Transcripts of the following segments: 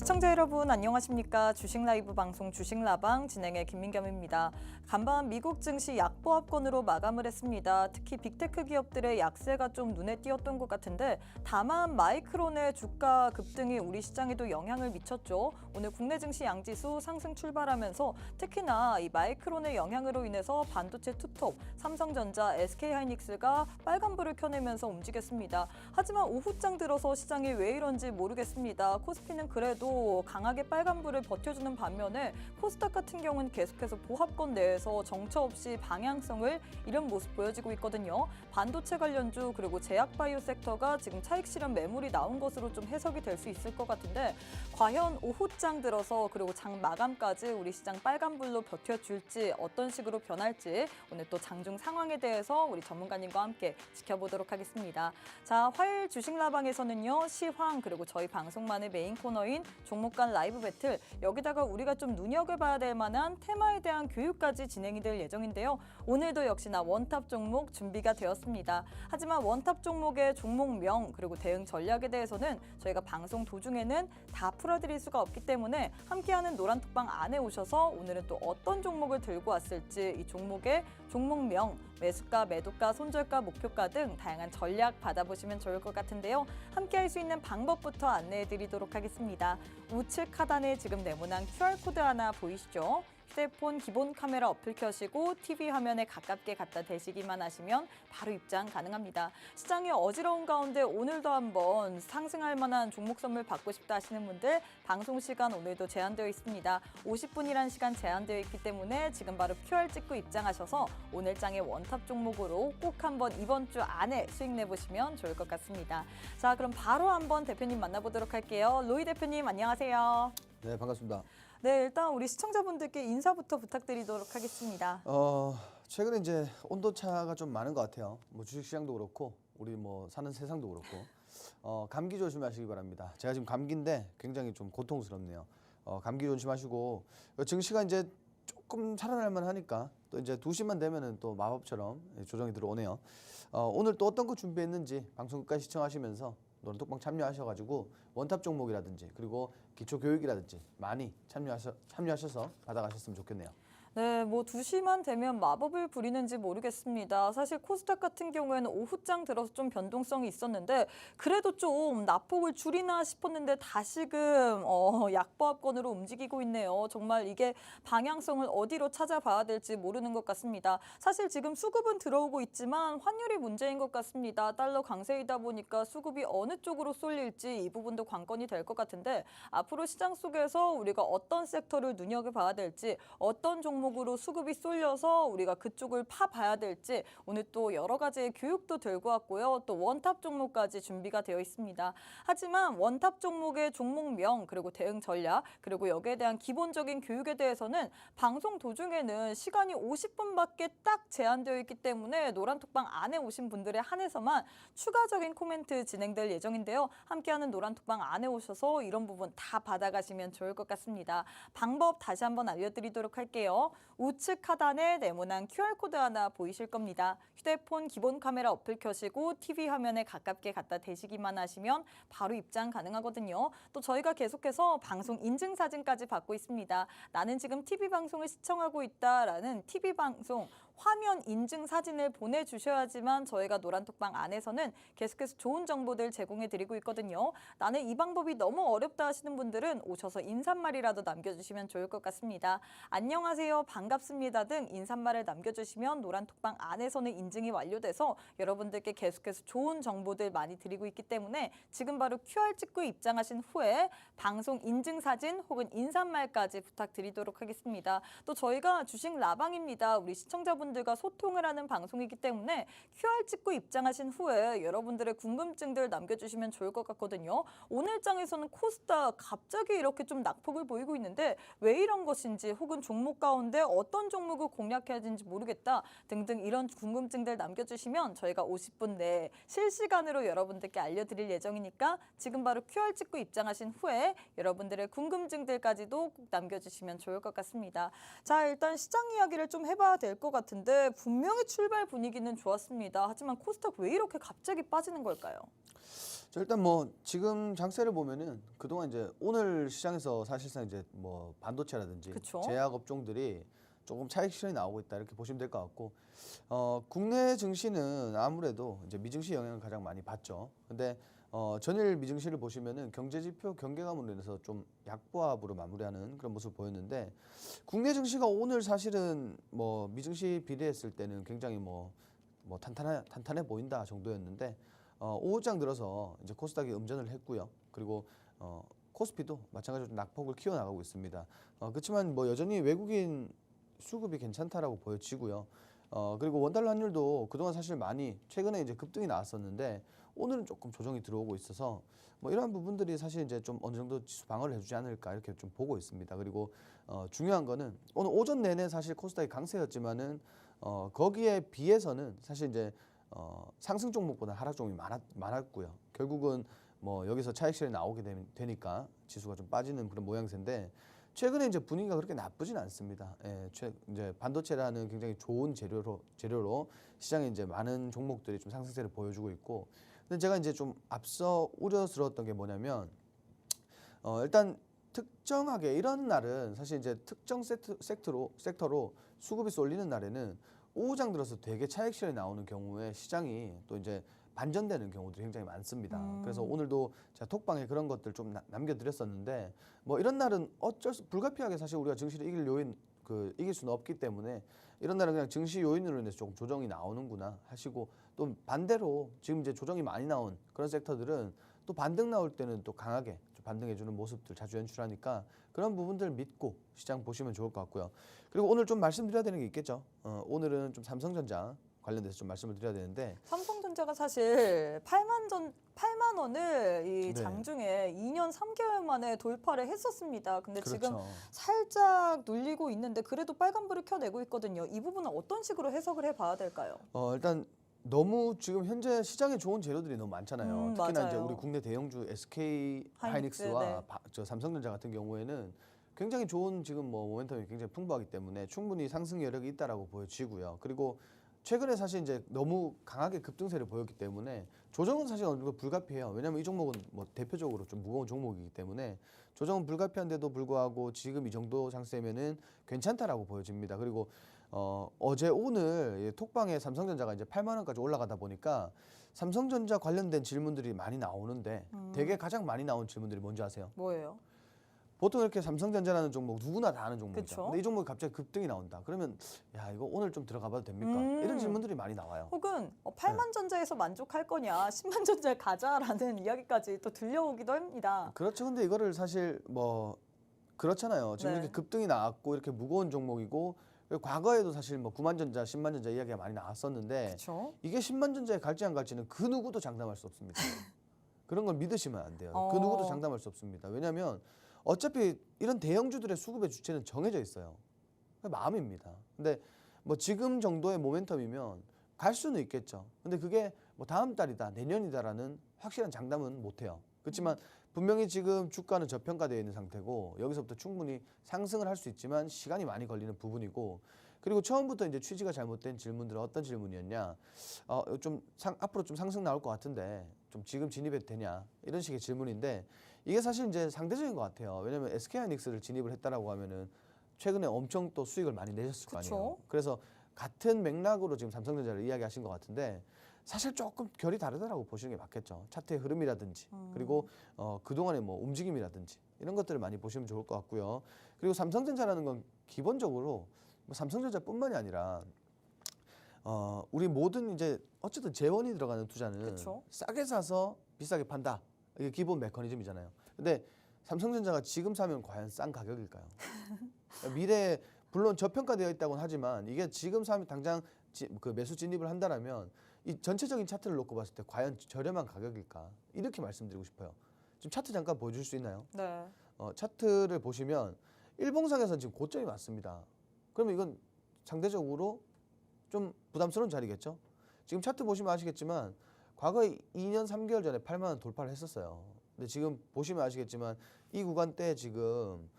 시청자 여러분 안녕하십니까? 주식 라이브 방송 주식라방 진행의 김민겸입니다. 간밤 미국 증시 약보합권으로 마감을 했습니다. 특히 빅테크 기업들의 약세가 좀 눈에 띄었던 것 같은데 다만 마이크론의 주가 급등이 우리 시장에도 영향을 미쳤죠. 오늘 국내 증시 양지수 상승 출발하면서 특히나 이 마이크론의 영향으로 인해서 반도체 투톱, 삼성전자, SK하이닉스가 빨간불을 켜내면서 움직였습니다. 하지만 오후장 들어서 시장이 왜 이런지 모르겠습니다. 코스피는 그래도 강하게 빨간불을 버텨주는 반면에 코스닥 같은 경우는 계속해서 보합권 내에서 정처 없이 방향성을 잃은 모습 보여지고 있거든요. 반도체 관련주 그리고 제약바이오 섹터가 지금 차익 실현 매물이 나온 것으로 좀 해석이 될 수 있을 것 같은데 과연 오후장 들어서 그리고 장 마감까지 우리 시장 빨간불로 버텨줄지 어떤 식으로 변할지 오늘 또 장중 상황에 대해서 우리 전문가님과 함께 지켜보도록 하겠습니다. 자, 화요일 주식라방에서는요. 시황 그리고 저희 방송만의 메인 코너인 종목 간 라이브 배틀 여기다가 우리가 좀 눈여겨봐야 될 만한 테마에 대한 교육까지 진행이 될 예정인데요. 오늘도 역시나 원탑 종목 준비가 되었습니다. 하지만 원탑 종목의 종목명 그리고 대응 전략에 대해서는 저희가 방송 도중에는 다 풀어드릴 수가 없기 때문에 함께하는 노란톡방 안에 오셔서 오늘은 또 어떤 종목을 들고 왔을지 이 종목의 종목명, 매수가, 매도가, 손절가, 목표가 등 다양한 전략 받아보시면 좋을 것 같은데요. 함께할 수 있는 방법부터 안내해드리도록 하겠습니다. 우측 하단에 지금 네모난 QR코드 하나 보이시죠? 휴대폰 기본 카메라 어플 켜시고 TV 화면에 가깝게 갖다 대시기만 하시면 바로 입장 가능합니다. 시장이 어지러운 가운데 오늘도 한번 상승할 만한 종목 선물 받고 싶다 하시는 분들 방송 시간 오늘도 제한되어 있습니다. 50분이라는 시간 제한되어 있기 때문에 지금 바로 QR 찍고 입장하셔서 오늘 장의 원탑 종목으로 꼭 한번 이번 주 안에 수익 내보시면 좋을 것 같습니다. 자, 그럼 바로 한번 대표님 만나보도록 할게요. 로이 대표님 안녕하세요. 네, 반갑습니다. 네, 일단 우리 시청자분들께 인사부터 부탁드리도록 하겠습니다. 최근에 이제 온도차가 좀 많은 것 같아요. 뭐 주식시장도 그렇고 우리 뭐 사는 세상도 그렇고 감기 조심하시기 바랍니다. 제가 지금 감기인데 굉장히 좀 고통스럽네요. 감기 조심하시고 증시가 이제 조금 살아날 만하니까 또 이제 2시만 되면은 또 마법처럼 조정이 들어오네요. 오늘 또 어떤 거 준비했는지 방송 끝까지 시청하시면서 노란톡방 참여하셔가지고 원탑 종목이라든지 그리고 기초교육이라든지 많이 참여하셔서 받아가셨으면 좋겠네요. 네, 뭐 2시만 되면 마법을 부리는지 모르겠습니다. 사실 코스닥 같은 경우에는 오후장 들어서 좀 변동성이 있었는데 그래도 좀 낙폭을 줄이나 싶었는데 다시금 약보합권으로 움직이고 있네요. 정말 이게 방향성을 어디로 찾아봐야 될지 모르는 것 같습니다. 사실 지금 수급은 들어오고 있지만 환율이 문제인 것 같습니다. 달러 강세이다 보니까 수급이 어느 쪽으로 쏠릴지 이 부분도 관건이 될 것 같은데 앞으로 시장 속에서 우리가 어떤 섹터를 눈여겨봐야 될지 어떤 종목으로 수급이 쏠려서 우리가 그쪽을 파봐야 될지 오늘 또 여러 가지의 교육도 들고 왔고요. 또 원탑 종목까지 준비가 되어 있습니다. 하지만 원탑 종목의 종목명 그리고 대응 전략 그리고 여기에 대한 기본적인 교육에 대해서는 방송 도중에는 시간이 50분밖에 딱 제한되어 있기 때문에 노란톡방 안에 오신 분들에 한해서만 추가적인 코멘트 진행될 예정인데요. 함께하는 노란톡방 안에 오셔서 이런 부분 다 받아가시면 좋을 것 같습니다. 방법 다시 한번 알려드리도록 할게요. 우측 하단에 네모난 QR코드 하나 보이실 겁니다. 휴대폰 기본 카메라 어플 켜시고 TV 화면에 가깝게 갖다 대시기만 하시면 바로 입장 가능하거든요. 또 저희가 계속해서 방송 인증 사진까지 받고 있습니다. 나는 지금 TV 방송을 시청하고 있다라는 TV 방송 화면 인증 사진을 보내주셔야지만 저희가 노란톡방 안에서는 계속해서 좋은 정보들 제공해드리고 있거든요. 나는 이 방법이 너무 어렵다 하시는 분들은 오셔서 인사말이라도 남겨주시면 좋을 것 같습니다. 안녕하세요, 반갑습니다 등 인사말을 남겨주시면 노란톡방 안에서는 인증이 완료돼서 여러분들께 계속해서 좋은 정보들 많이 드리고 있기 때문에 지금 바로 QR 찍고 입장하신 후에 방송 인증 사진 혹은 인사말까지 부탁드리도록 하겠습니다. 또 저희가 주식 라방입니다. 우리 시청자분들과 소통을 하는 방송이기 때문에 QR 찍고 입장하신 후에 여러분들의 궁금증들 남겨주시면 좋을 것 같거든요. 오늘 장에서는 코스닥 갑자기 이렇게 좀 낙폭을 보이고 있는데 왜 이런 것인지 혹은 종목 가운데 어떤 종목을 공략해야 되는지 모르겠다 등등 이런 궁금증들 남겨주시면 저희가 50분 내에 실시간으로 여러분들께 알려드릴 예정이니까 지금 바로 QR 찍고 입장하신 후에 여러분들의 궁금증들까지도 꼭 남겨주시면 좋을 것 같습니다. 자, 일단 시장 이야기를 좀 해봐야 될 것 같은데 분명히 출발 분위기는 좋았습니다. 하지만 코스닥 왜 이렇게 갑자기 빠지는 걸까요? 일단 뭐 지금 장세를 보면은 그동안 이제 오늘 시장에서 사실상 이제 뭐 반도체라든지 그쵸? 제약 업종들이 조금 차익 실현이 나오고 있다 이렇게 보시면 될 것 같고 국내 증시는 아무래도 이제 미증시 영향을 가장 많이 받죠. 근데 전일 미증시를 보시면은 경제지표 경계감으로 인해서 좀 약보합으로 마무리하는 그런 모습을 보였는데 국내 증시가 오늘 사실은 뭐 미증시 비례했을 때는 굉장히 뭐 탄탄해 보인다 정도였는데 오후장 들어서 이제 코스닥이 음전을 했고요. 그리고 코스피도 마찬가지로 낙폭을 키워나가고 있습니다. 그렇지만 뭐 여전히 외국인 수급이 괜찮다라고 보여지고요. 그리고 원달러 환율도 그동안 사실 많이 최근에 이제 급등이 나왔었는데 오늘은 조금 조정이 들어오고 있어서 뭐 이러한 부분들이 사실 이제 좀 어느 정도 지수 방어를 해주지 않을까 이렇게 좀 보고 있습니다. 그리고 중요한 거는 오늘 오전 내내 사실 코스닥이 강세였지만은 거기에 비해서는 사실 이제 상승 종목보다 하락 종목이 많았고요. 결국은 뭐 여기서 차익 실현이 나오게 되니까 지수가 좀 빠지는 그런 모양새인데 최근에 이제 분위기가 그렇게 나쁘진 않습니다. 이제 반도체라는 굉장히 좋은 재료로 시장에 이제 많은 종목들이 좀 상승세를 보여주고 있고, 근데 제가 이제 좀 앞서 우려스러웠던 게 뭐냐면 일단 특정하게 이런 날은 사실 이제 특정 섹터로 수급이 쏠리는 날에는 오후장 들어서 되게 차익 실현이 나오는 경우에 시장이 또 이제 반전되는 경우들이 굉장히 많습니다. 그래서 오늘도 제가 톡방에 그런 것들 좀 남겨드렸었는데 뭐 이런 날은 불가피하게 사실 우리가 증시를 이길 요인 이길 수는 없기 때문에 이런 날은 그냥 증시 요인으로 인해서 조금 조정이 나오는구나 하시고, 또 반대로 지금 이제 조정이 많이 나온 그런 섹터들은 또 반등 나올 때는 또 강하게 좀 반등해주는 모습들 자주 연출하니까 그런 부분들 믿고 시장 보시면 좋을 것 같고요. 그리고 오늘 좀 말씀드려야 되는 게 있겠죠. 오늘은 좀 삼성전자 관련돼서 좀 말씀을 드려야 되는데 삼성전자가 사실 8만 원을 이 네. 장중에 2년 3개월 만에 돌파를 했었습니다. 근데 지금 그렇죠. 살짝 눌리고 있는데 그래도 빨간불을 켜내고 있거든요. 이 부분은 어떤 식으로 해석을 해봐야 될까요? 일단 너무 지금 현재 시장에 좋은 재료들이 너무 많잖아요. 특히나 이제 맞아요. 우리 국내 대형주 SK 하이닉스, 하이닉스와 네. 저 삼성전자 같은 경우에는 굉장히 좋은 지금 뭐 모멘텀이 굉장히 풍부하기 때문에 충분히 상승 여력이 있다라고 보여지고요. 그리고 최근에 사실 이제 너무 강하게 급등세를 보였기 때문에 조정은 사실 어느 정도 불가피해요. 왜냐하면 이 종목은 뭐 대표적으로 좀 무거운 종목이기 때문에 조정은 불가피한데도 불구하고 지금 이 정도 장세면은 괜찮다라고 보여집니다. 그리고 어제 오늘 톡방에 삼성전자가 이제 8만 원까지 올라가다 보니까 삼성전자 관련된 질문들이 많이 나오는데 되게 가장 많이 나온 질문들이 뭔지 아세요? 뭐예요? 보통 이렇게 삼성전자라는 종목 누구나 다 아는 종목이죠. 그쵸? 근데 이 종목이 갑자기 급등이 나온다. 그러면 야 이거 오늘 좀 들어가 봐도 됩니까? 이런 질문들이 많이 나와요. 혹은 8만 전자에서 만족할 거냐, 10만 전자에 가자라는 이야기까지 또 들려오기도 합니다. 그렇죠. 근데 이거를 사실 뭐 그렇잖아요. 지금 네. 이렇게 급등이 나왔고 이렇게 무거운 종목이고 그리고 과거에도 사실 뭐 9만 전자, 10만 전자 이야기가 많이 나왔었는데 그렇죠? 이게 10만 전자에 갈지 안 갈지는 그 누구도 장담할 수 없습니다. 그런 걸 믿으시면 안 돼요. 그 누구도 장담할 수 없습니다. 왜냐하면 어차피 이런 대형주들의 수급의 주체는 정해져 있어요. 마음입니다. 근데 뭐 지금 정도의 모멘텀이면 갈 수는 있겠죠. 근데 그게 뭐 다음 달이다, 내년이다라는 확실한 장담은 못 해요. 그렇지만 분명히 지금 주가는 저평가되어 있는 상태고 여기서부터 충분히 상승을 할 수 있지만 시간이 많이 걸리는 부분이고, 그리고 처음부터 이제 취지가 잘못된 질문들은 어떤 질문이었냐? 앞으로 좀 상승 나올 것 같은데 좀 지금 진입해도 되냐? 이런 식의 질문인데 이게 사실 이제 상대적인 것 같아요. 왜냐하면 SK하이닉스를 진입을 했다라고 하면은 최근에 엄청 또 수익을 많이 내셨을 거 아니에요. 그쵸. 그래서 같은 맥락으로 지금 삼성전자를 이야기하신 것 같은데 사실 조금 결이 다르다라고 보시는 게 맞겠죠. 차트의 흐름이라든지 그리고 그동안의 뭐 움직임이라든지 이런 것들을 많이 보시면 좋을 것 같고요. 그리고 삼성전자라는 건 기본적으로 뭐 삼성전자뿐만이 아니라 우리 모든 이제 어쨌든 재원이 들어가는 투자는 그쵸. 싸게 사서 비싸게 판다. 이게 기본 메커니즘이잖아요. 근데 삼성전자가 지금 사면 과연 싼 가격일까요? 미래에 물론 저평가되어 있다고는 하지만 이게 지금 사면 당장 그 매수 진입을 한다라면 이 전체적인 차트를 놓고 봤을 때 과연 저렴한 가격일까? 이렇게 말씀드리고 싶어요. 지금 차트 잠깐 보여줄 수 있나요? 네. 차트를 보시면 일봉상에서는 지금 고점이 맞습니다. 그러면 이건 상대적으로 좀 부담스러운 자리겠죠? 지금 차트 보시면 아시겠지만 과거에 2년 3개월 전에 8만 원 돌파를 했었어요. 근데 지금 보시면 아시겠지만 이 구간대 지금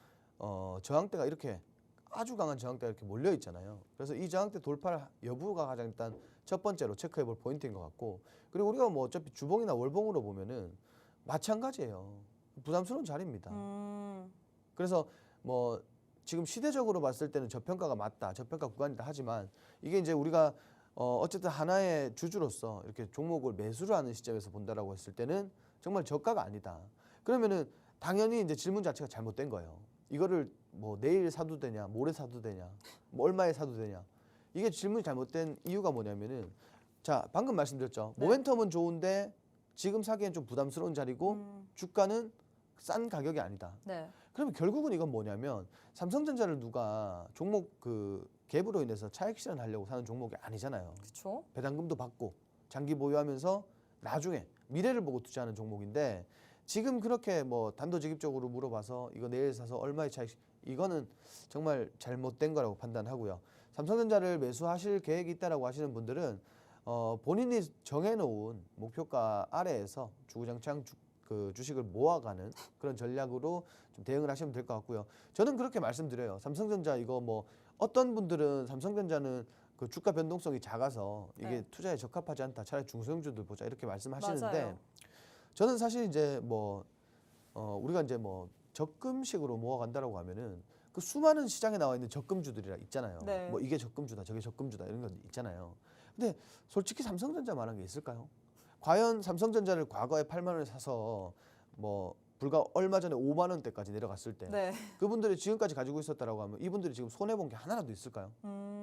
저항대가 이렇게 아주 강한 저항대가 이렇게 몰려 있잖아요. 그래서 이 저항대 돌파 여부가 가장 일단 첫 번째로 체크해볼 포인트인 것 같고, 그리고 우리가 뭐 어차피 주봉이나 월봉으로 보면은 마찬가지예요. 부담스러운 자리입니다. 그래서 뭐 지금 시대적으로 봤을 때는 저평가가 맞다, 저평가 구간이다 하지만 이게 이제 우리가 어쨌든 하나의 주주로서 이렇게 종목을 매수를 하는 시점에서 본다라고 했을 때는 정말 저가가 아니다. 그러면은 당연히 이제 질문 자체가 잘못된 거예요. 이거를 뭐 내일 사도 되냐, 모레 사도 되냐, 뭐 얼마에 사도 되냐. 이게 질문이 잘못된 이유가 뭐냐면은 자, 방금 말씀드렸죠. 네. 모멘텀은 좋은데 지금 사기엔 좀 부담스러운 자리고 주가는 싼 가격이 아니다. 네. 그러면 결국은 이건 뭐냐면 삼성전자를 누가 종목 그 갭으로 인해서 차익 실현하려고 사는 종목이 아니잖아요. 그렇죠. 배당금도 받고 장기 보유하면서 나중에 미래를 보고 투자하는 종목인데 지금 그렇게 뭐 단도직입적으로 물어봐서 이거 내일 사서 얼마의 차익, 이거는 정말 잘못된 거라고 판단하고요. 삼성전자를 매수하실 계획이 있다라고 하시는 분들은 본인이 정해놓은 목표가 아래에서 주구장창 주식을 모아가는 그런 전략으로 좀 대응을 하시면 될 것 같고요. 저는 그렇게 말씀드려요. 삼성전자 이거 뭐 어떤 분들은 삼성전자는 그 주가 변동성이 작아서 이게 네. 투자에 적합하지 않다. 차라리 중소형주들 보자 이렇게 말씀하시는데 맞아요. 저는 사실 이제 뭐 우리가 이제 뭐 적금식으로 모아간다라고 하면은 그 수많은 시장에 나와 있는 적금주들이라 있잖아요. 네. 뭐 이게 적금주다, 저게 적금주다 이런 거 있잖아요. 근데 솔직히 삼성전자만한 게 있을까요? 과연 삼성전자를 과거에 8만 원에 사서 뭐 불과 얼마 전에 5만 원대까지 내려갔을 때 네. 그분들이 지금까지 가지고 있었다라고 하면 이분들이 지금 손해 본 게 하나라도 있을까요?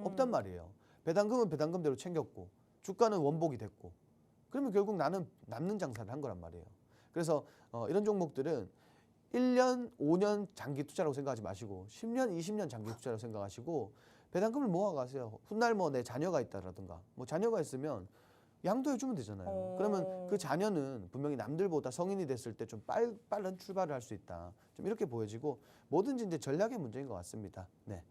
없단 말이에요. 배당금은 배당금대로 챙겼고 주가는 원복이 됐고 그러면 결국 나는 남는 장사를 한 거란 말이에요. 그래서 이런 종목들은 1년, 5년 장기 투자라고 생각하지 마시고 10년, 20년 장기 투자라고 생각하시고 배당금을 모아가세요. 훗날 뭐 내 자녀가 있다라든가 뭐 자녀가 있으면 양도해 주면 되잖아요. 그러면 그 자녀는 분명히 남들보다 성인이 됐을 때 좀 빠른 출발을 할 수 있다. 좀 이렇게 보여지고 뭐든지 이제 전략의 문제인 것 같습니다. 네,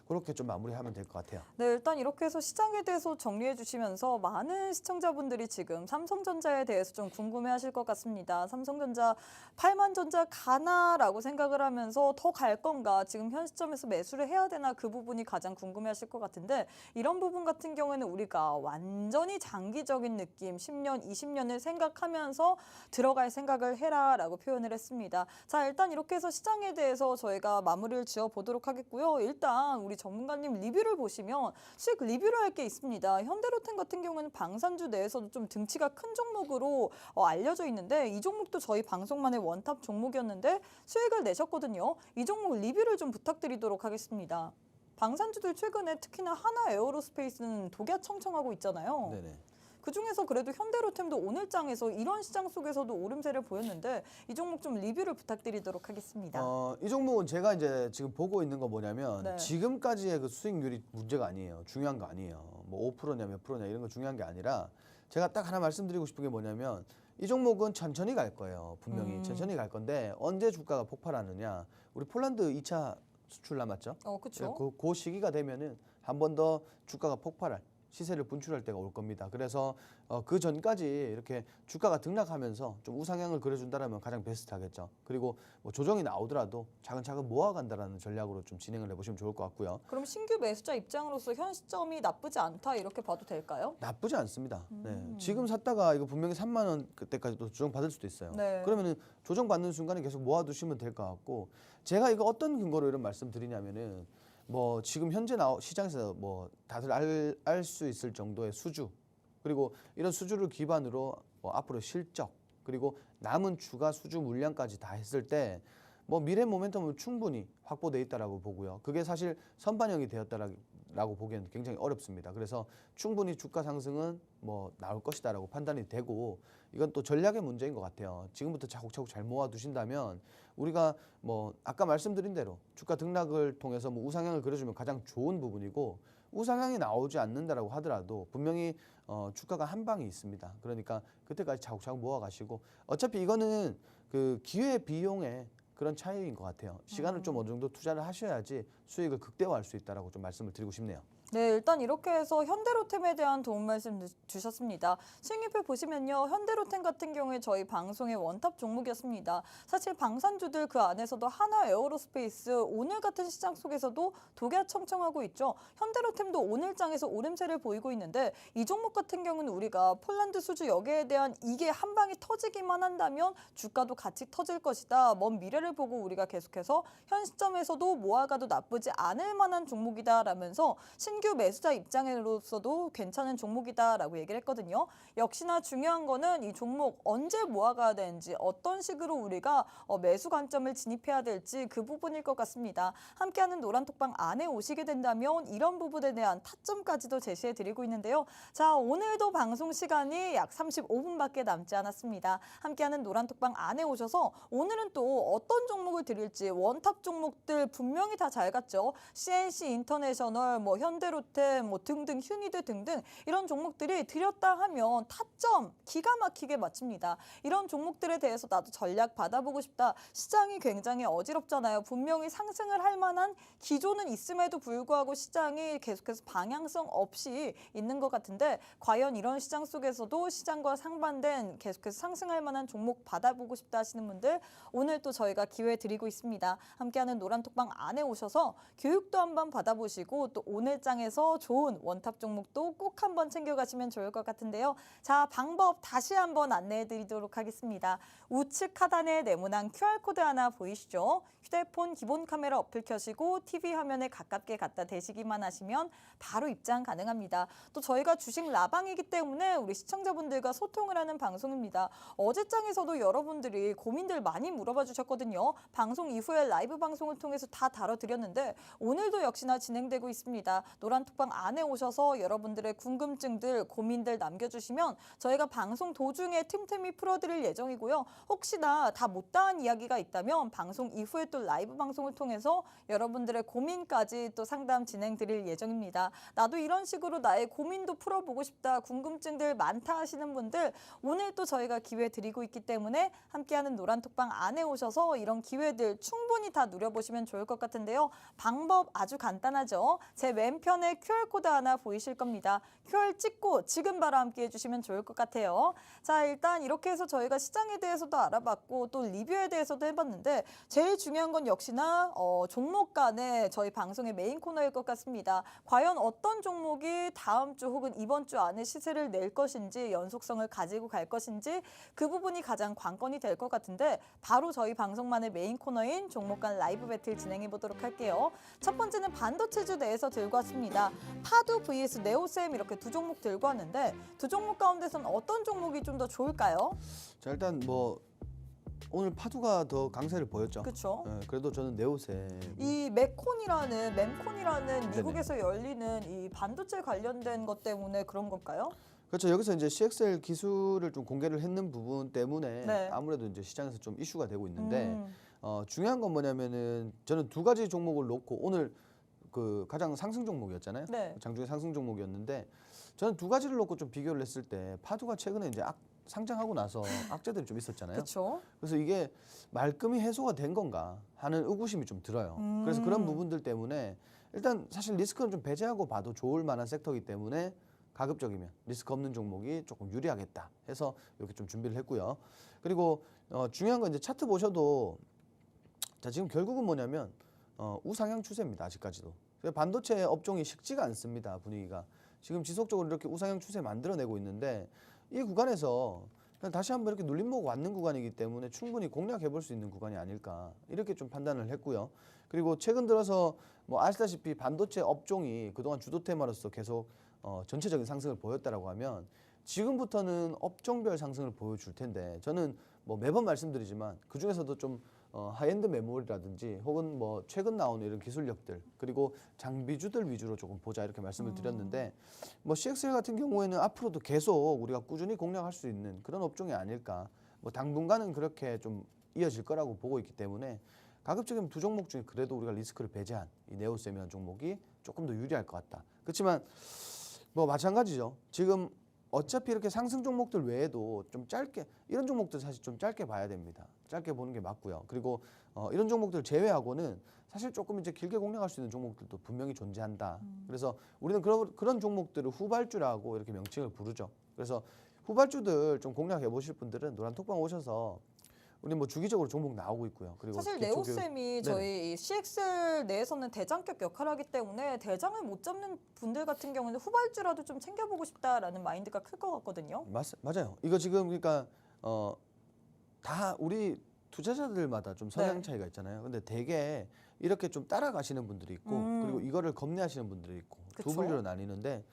그렇게 좀 마무리하면 될 것 같아요. 네, 일단 이렇게 해서 시장에 대해서 정리해 주시면서 많은 시청자분들이 지금 삼성전자에 대해서 좀 궁금해하실 것 같습니다. 삼성전자 8만 전자 가나라고 생각을 하면서 더 갈 건가, 지금 현 시점에서 매수를 해야 되나, 그 부분이 가장 궁금해하실 것 같은데 이런 부분 같은 경우에는 우리가 완전히 장기적인 느낌, 10년, 20년을 생각하면서 들어갈 생각을 해라라고 표현을 했습니다. 자, 일단 이렇게 해서 시장에 대해서 저희가 마무리를 지어 보도록 하겠고요. 일단 우리 전문가님 리뷰를 보시면 수익 리뷰를 할 게 있습니다. 현대로템 같은 경우는 방산주 내에서도 좀 등치가 큰 종목으로 알려져 있는데 이 종목도 저희 방송만의 원탑 종목이었는데 수익을 내셨거든요. 이 종목 리뷰를 좀 부탁드리도록 하겠습니다. 방산주들 최근에 특히나 하나 에어로스페이스는 독야 청청하고 있잖아요. 네네. 그중에서 그래도 현대로템도 오늘 장에서 이런 시장 속에서도 오름세를 보였는데 이 종목 좀 리뷰를 부탁드리도록 하겠습니다. 이 종목은 제가 이제 지금 보고 있는 거 뭐냐면 네. 지금까지의 그 수익률이 문제가 아니에요. 중요한 거 아니에요. 뭐 5%냐 몇 프로냐 이런 거 중요한 게 아니라 제가 딱 하나 말씀드리고 싶은 게 뭐냐면 이 종목은 천천히 갈 거예요. 분명히 천천히 갈 건데 언제 주가가 폭발하느냐. 우리 폴란드 2차 수출 남았죠. 그렇죠. 그 시기가 되면은 한 번 더 주가가 폭발할 시세를 분출할 때가 올 겁니다. 그래서 그 전까지 이렇게 주가가 등락하면서 좀 우상향을 그려준다라면 가장 베스트하겠죠. 그리고 뭐 조정이 나오더라도 차근차근 모아간다라는 전략으로 좀 진행을 해보시면 좋을 것 같고요. 그럼 신규 매수자 입장으로서 현 시점이 나쁘지 않다 이렇게 봐도 될까요? 나쁘지 않습니다. 네. 지금 샀다가 이거 분명히 3만 원 그때까지도 조정 받을 수도 있어요. 네. 그러면은 조정 받는 순간에 계속 모아두시면 될 것 같고 제가 이거 어떤 근거로 이런 말씀 드리냐면은 뭐 지금 현재 시장에서 뭐 다들 알 수 있을 정도의 수주 그리고 이런 수주를 기반으로 뭐 앞으로 실적 그리고 남은 추가 수주 물량까지 다 했을 때 뭐 미래 모멘텀은 충분히 확보돼 있다라고 보고요. 그게 사실 선반영이 되었다라고 보기에는 굉장히 어렵습니다. 그래서 충분히 주가 상승은 뭐 나올 것이다라고 판단이 되고 이건 또 전략의 문제인 것 같아요. 지금부터 차곡차곡 잘 모아두신다면 우리가 뭐 아까 말씀드린 대로 주가 등락을 통해서 뭐 우상향을 그려주면 가장 좋은 부분이고 우상향이 나오지 않는다라고 하더라도 분명히 주가가 한 방이 있습니다. 그러니까 그때까지 차곡차곡 모아가시고 어차피 이거는 그 기회 비용의 그런 차이인 것 같아요. 시간을 좀 어느 정도 투자를 하셔야지 수익을 극대화할 수 있다라고 좀 말씀을 드리고 싶네요. 네, 일단 이렇게 해서 현대로템에 대한 도움 말씀 주셨습니다. 실기표 보시면요. 현대로템 같은 경우에 저희 방송의 원탑 종목이었습니다. 사실 방산주들 그 안에서도 하나 에어로스페이스 오늘 같은 시장 속에서도 독야청청하고 있죠. 현대로템도 오늘장에서 오름세를 보이고 있는데 이 종목 같은 경우는 우리가 폴란드 수주 여기에 대한 이게 한 방이 터지기만 한다면 주가도 같이 터질 것이다. 먼 미래를 보고 우리가 계속해서 현 시점에서도 모아가도 나쁘지 않을 만한 종목이다라면서 신규 매수자 입장으로서도 괜찮은 종목이다라고 얘기를 했거든요. 역시나 중요한 거는 이 종목 언제 모아가야 되는지 어떤 식으로 우리가 매수 관점을 진입해야 될지 그 부분일 것 같습니다. 함께하는 노란톡방 안에 오시게 된다면 이런 부분에 대한 타점까지도 제시해드리고 있는데요. 자, 오늘도 방송 시간이 약 35분밖에 남지 않았습니다. 함께하는 노란톡방 안에 오셔서 오늘은 또 어떤 종목을 드릴지 원탑 종목들 분명히 다 잘 갔죠. CNC 인터내셔널, 현대로템, 등등 휴니드 등등 이런 종목들이 드렸다 하면 타점 기가 막히게 맞춥니다. 이런 종목들에 대해서 나도 전략 받아보고 싶다. 시장이 굉장히 어지럽잖아요. 분명히 상승을 할 만한 기조는 있음에도 불구하고 시장이 계속해서 방향성 없이 있는 것 같은데 과연 이런 시장 속에서도 시장과 상반된 계속해서 상승할 만한 종목 받아보고 싶다 하시는 분들 오늘 또 저희가 기회 드리고 있습니다. 함께하는 노란톡방 안에 오셔서 교육도 한번 받아보시고 또 오늘 장에서 좋은 원탑 종목도 꼭 한번 챙겨가시면 좋을 것 같은데요. 자, 방법 다시 한번 안내해 드리도록 하겠습니다. 우측 하단에 네모난 QR코드 하나 보이시죠? 휴대폰 기본 카메라 어플 켜시고 TV 화면에 가깝게 갖다 대시기만 하시면 바로 입장 가능합니다. 또 저희가 주식 라방이기 때문에 우리 시청자분들과 소통을 하는 방송입니다. 어제장에서도 여러분들이 고민들 많이 물어봐 주셨거든요. 방송 이후에 라이브 방송을 통해서 다 다뤄드렸는데 오늘도 역시나 진행되고 있습니다. 노란톡방 안에 오셔서 여러분들의 궁금증들, 고민들 남겨주시면 저희가 방송 도중에 틈틈이 풀어드릴 예정이고요. 혹시나 다 못다한 이야기가 있다면 방송 이후에 또 라이브 방송을 통해서 여러분들의 고민까지 또 상담 진행드릴 예정입니다. 나도 이런 식으로 나의 고민도 풀어보고 싶다, 궁금증들 많다 하시는 분들 오늘 또 저희가 기회 드리고 있기 때문에 함께하는 노란톡방 안에 오셔서 이런 기회들 충분히 다 누려보시면 좋을 것 같은데요. 방법 아주 간단하죠. 제 왼편에 QR코드 하나 보이실 겁니다. QR 찍고 지금 바로 함께 해주시면 좋을 것 같아요. 자, 일단 이렇게 해서 저희가 시장에 대해서도 알아봤고 또 리뷰에 대해서도 해봤는데 제일 중요한 건 역시나 종목 간의 저희 방송의 메인 코너일 것 같습니다. 과연 어떤 종목이 다음 주 혹은 이번 주 안에 시세를 낼 것인지 연속성을 가지고 갈 것인지 그 부분이 가장 관건이 될 것 같은데 바로 저희 방송만의 메인 코너인 종목 간 라이브 배틀 진행해 보도록 할게요. 첫 번째는 반도체주 내에서 들고 왔습니다. 파두 vs 네오셈 이렇게 두 종목 들고 왔는데 두 종목 가운데서는 어떤 종목이 좀 더 좋을까요? 자, 일단 오늘 파두가 더 강세를 보였죠. 그렇죠. 그래도 저는 네오셈. 이 mem콘이라는 미국에서 열리는 이 반도체 관련된 것 때문에 그런 걸까요? 그렇죠. 여기서 이제 CXL 기술을 좀 공개를 했는 부분 때문에 네. 아무래도 이제 시장에서 좀 이슈가 되고 있는데 중요한 건 뭐냐면은 저는 두 가지 종목을 놓고 오늘 그 가장 상승 종목이었잖아요. 네. 장중에 상승 종목이었는데 저는 두 가지를 놓고 좀 비교를 했을 때 파두가 최근에 이제 상장하고 나서 악재들이 좀 있었잖아요. 그렇죠. 그래서 이게 말끔히 해소가 된 건가 하는 의구심이 좀 들어요. 그래서 그런 부분들 때문에 일단 사실 리스크는 좀 배제하고 봐도 좋을 만한 섹터이기 때문에 가급적이면 리스크 없는 종목이 조금 유리하겠다 해서 이렇게 좀 준비를 했고요. 그리고 중요한 건 이제 차트 보셔도 자, 지금 결국은 뭐냐면 우상향 추세입니다. 아직까지도. 반도체 업종이 식지가 않습니다. 분위기가. 지금 지속적으로 이렇게 우상향 추세 만들어내고 있는데 이 구간에서 그냥 다시 한번 이렇게 눌림목 왔는 구간이기 때문에 충분히 공략해 볼 수 있는 구간이 아닐까 이렇게 좀 판단을 했고요. 그리고 최근 들어서 아시다시피 반도체 업종이 그동안 주도 테마로서 계속 전체적인 상승을 보였다라고 하면 지금부터는 업종별 상승을 보여줄 텐데 저는 매번 말씀드리지만 그 중에서도 좀 하이엔드 메모리라든지 혹은 최근 나오는 이런 기술력들 그리고 장비주들 위주로 조금 보자 이렇게 말씀을 드렸는데 CXL 같은 경우에는 앞으로도 계속 우리가 꾸준히 공략할 수 있는 그런 업종이 아닐까 당분간은 그렇게 좀 이어질 거라고 보고 있기 때문에 가급적이면 두 종목 중에 그래도 우리가 리스크를 배제한 이 네오셈이라는 종목이 조금 더 유리할 것 같다. 그렇지만 마찬가지죠. 지금 어차피 이렇게 상승 종목들 외에도 좀 짧게 이런 종목들 사실 좀 짧게 봐야 됩니다. 짧게 보는 게 맞고요. 그리고 이런 종목들 제외하고는 사실 조금 이제 길게 공략할 수 있는 종목들도 분명히 존재한다. 그래서 우리는 그런 종목들을 후발주라고 이렇게 명칭을 부르죠. 그래서 후발주들 좀 공략해 보실 분들은 노란톡방 오셔서 우리 뭐 주기적으로 종목 나오고 있고요. 그리고 사실 기초 교육- 네오쌤이 저희 이 CXL 내에서는 대장격 역할을 하기 때문에 대장을 못 잡는 분들 같은 경우는 후발주라도 좀 챙겨보고 싶다라는 마인드가 클 것 같거든요. 맞아요. 이거 지금 그러니까 다 우리 투자자들마다 좀 성향 네. 차이가 있잖아요. 근데 대개 이렇게 좀 따라가시는 분들이 있고 그리고 이거를 겁내하시는 분들이 있고 두 그쵸. 분류로 나뉘는데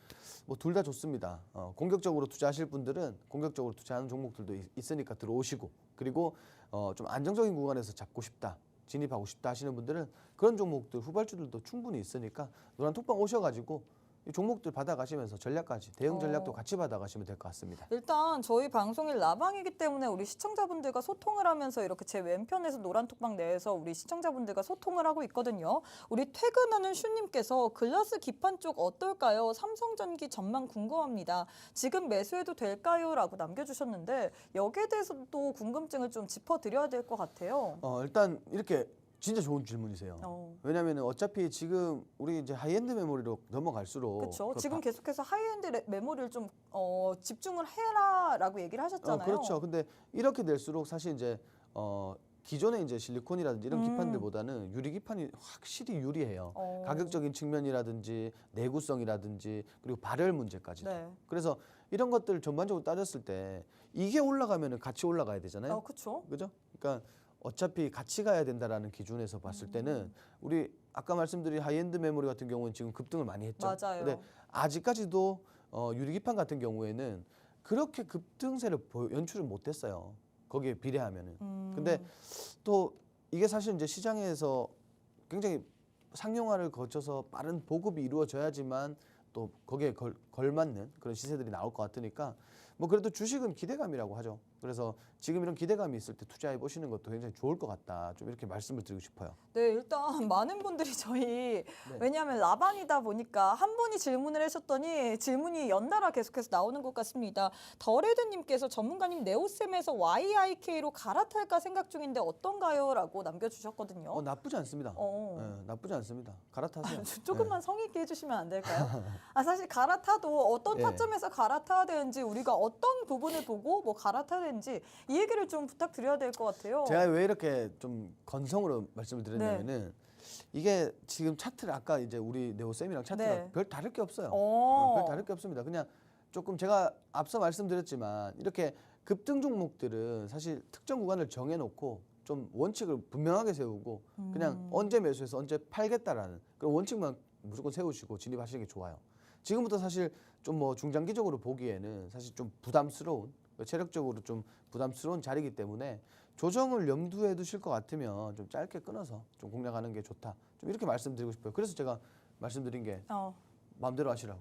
뭐 둘 다 좋습니다. 공격적으로 투자하실 분들은 공격적으로 투자하는 종목들도 있으니까 들어오시고 그리고 좀 안정적인 구간에서 잡고 싶다. 진입하고 싶다 하시는 분들은 그런 종목들 후발주들도 충분히 있으니까 노란톡방 오셔가지고 이 종목들 받아가시면서 전략까지 대응 전략도 같이 받아가시면 될 것 같습니다. 일단 저희 방송이 라방이기 때문에 우리 시청자분들과 소통을 하면서 이렇게 제 왼편에서 노란톡방 내에서 우리 시청자분들과 소통을 하고 있거든요. 우리 퇴근하는 슈님께서 글라스 기판 쪽 어떨까요? 삼성전기 전망 궁금합니다. 지금 매수해도 될까요? 라고 남겨주셨는데 여기에 대해서도 궁금증을 좀 짚어드려야 될 것 같아요. 일단 이렇게 진짜 좋은 질문이세요. 왜냐하면 어차피 지금 우리 이제 하이엔드 메모리로 넘어갈수록 그렇죠. 그 지금 계속해서 하이엔드 메모리를 좀 집중을 해라라고 얘기를 하셨잖아요. 그렇죠. 근데 이렇게 될수록 사실 이제 기존의 이제 실리콘이라든지 이런 기판들보다는 유리 기판이 확실히 유리해요. 가격적인 측면이라든지 내구성이라든지 그리고 발열 문제까지도. 네. 그래서 이런 것들을 전반적으로 따졌을 때 이게 올라가면은 같이 올라가야 되잖아요. 그렇죠. 그죠? 그러니까 어차피 같이 가야 된다라는 기준에서 봤을 때는 우리 아까 말씀드린 하이엔드 메모리 같은 경우는 지금 급등을 많이 했죠. 맞아요. 근데 아직까지도 유리기판 같은 경우에는 그렇게 급등세를 연출을 못했어요. 거기에 비례하면은. 근데 또 이게 사실 이제 시장에서 굉장히 상용화를 거쳐서 빠른 보급이 이루어져야지만 또 거기에 걸맞는 그런 시세들이 나올 것 같으니까 뭐 그래도 주식은 기대감이라고 하죠. 그래서 지금 이런 기대감이 있을 때 투자해 보시는 것도 굉장히 좋을 것 같다. 좀 이렇게 말씀을 드리고 싶어요. 네, 일단 많은 분들이 저희 왜냐하면 라방이다 보니까 한 분이 질문을 하셨더니 질문이 연달아 계속해서 나오는 것 같습니다. 더레드님께서 전문가님 네오셈에서 YIK로 갈아탈까 생각 중인데 어떤가요? 라고 남겨주셨거든요. 나쁘지 않습니다. 네, 나쁘지 않습니다. 갈아타세요. 조금만 성의 있게 해주시면 안 될까요? 사실 갈아타도 어떤 예. 타점에서 갈아타야 되는지 우리가 어떤 부분을 보고 뭐 갈아타야 되는지 이 얘기를 좀 부탁드려야 될 것 같아요. 제가 왜 이렇게 좀 건성으로 말씀을 드렸냐면은 이게 지금 차트를 아까 이제 우리 네오셈이랑 차트랑 별 다를 게 없어요. 별 다를 게 없습니다. 그냥 조금 제가 앞서 말씀드렸지만 이렇게 급등 종목들은 사실 특정 구간을 정해놓고 좀 원칙을 분명하게 세우고 그냥 언제 매수해서 언제 팔겠다라는 그런 원칙만 무조건 세우시고 진입하시는 게 좋아요. 지금부터 사실 좀 뭐 중장기적으로 보기에는 사실 좀 부담스러운 체력적으로 좀 부담스러운 자리이기 때문에 조정을 염두에 두실 것 같으면 좀 짧게 끊어서 좀 공략하는 게 좋다. 좀 이렇게 말씀드리고 싶어요. 그래서 제가 말씀드린 게 마음대로 하시라고.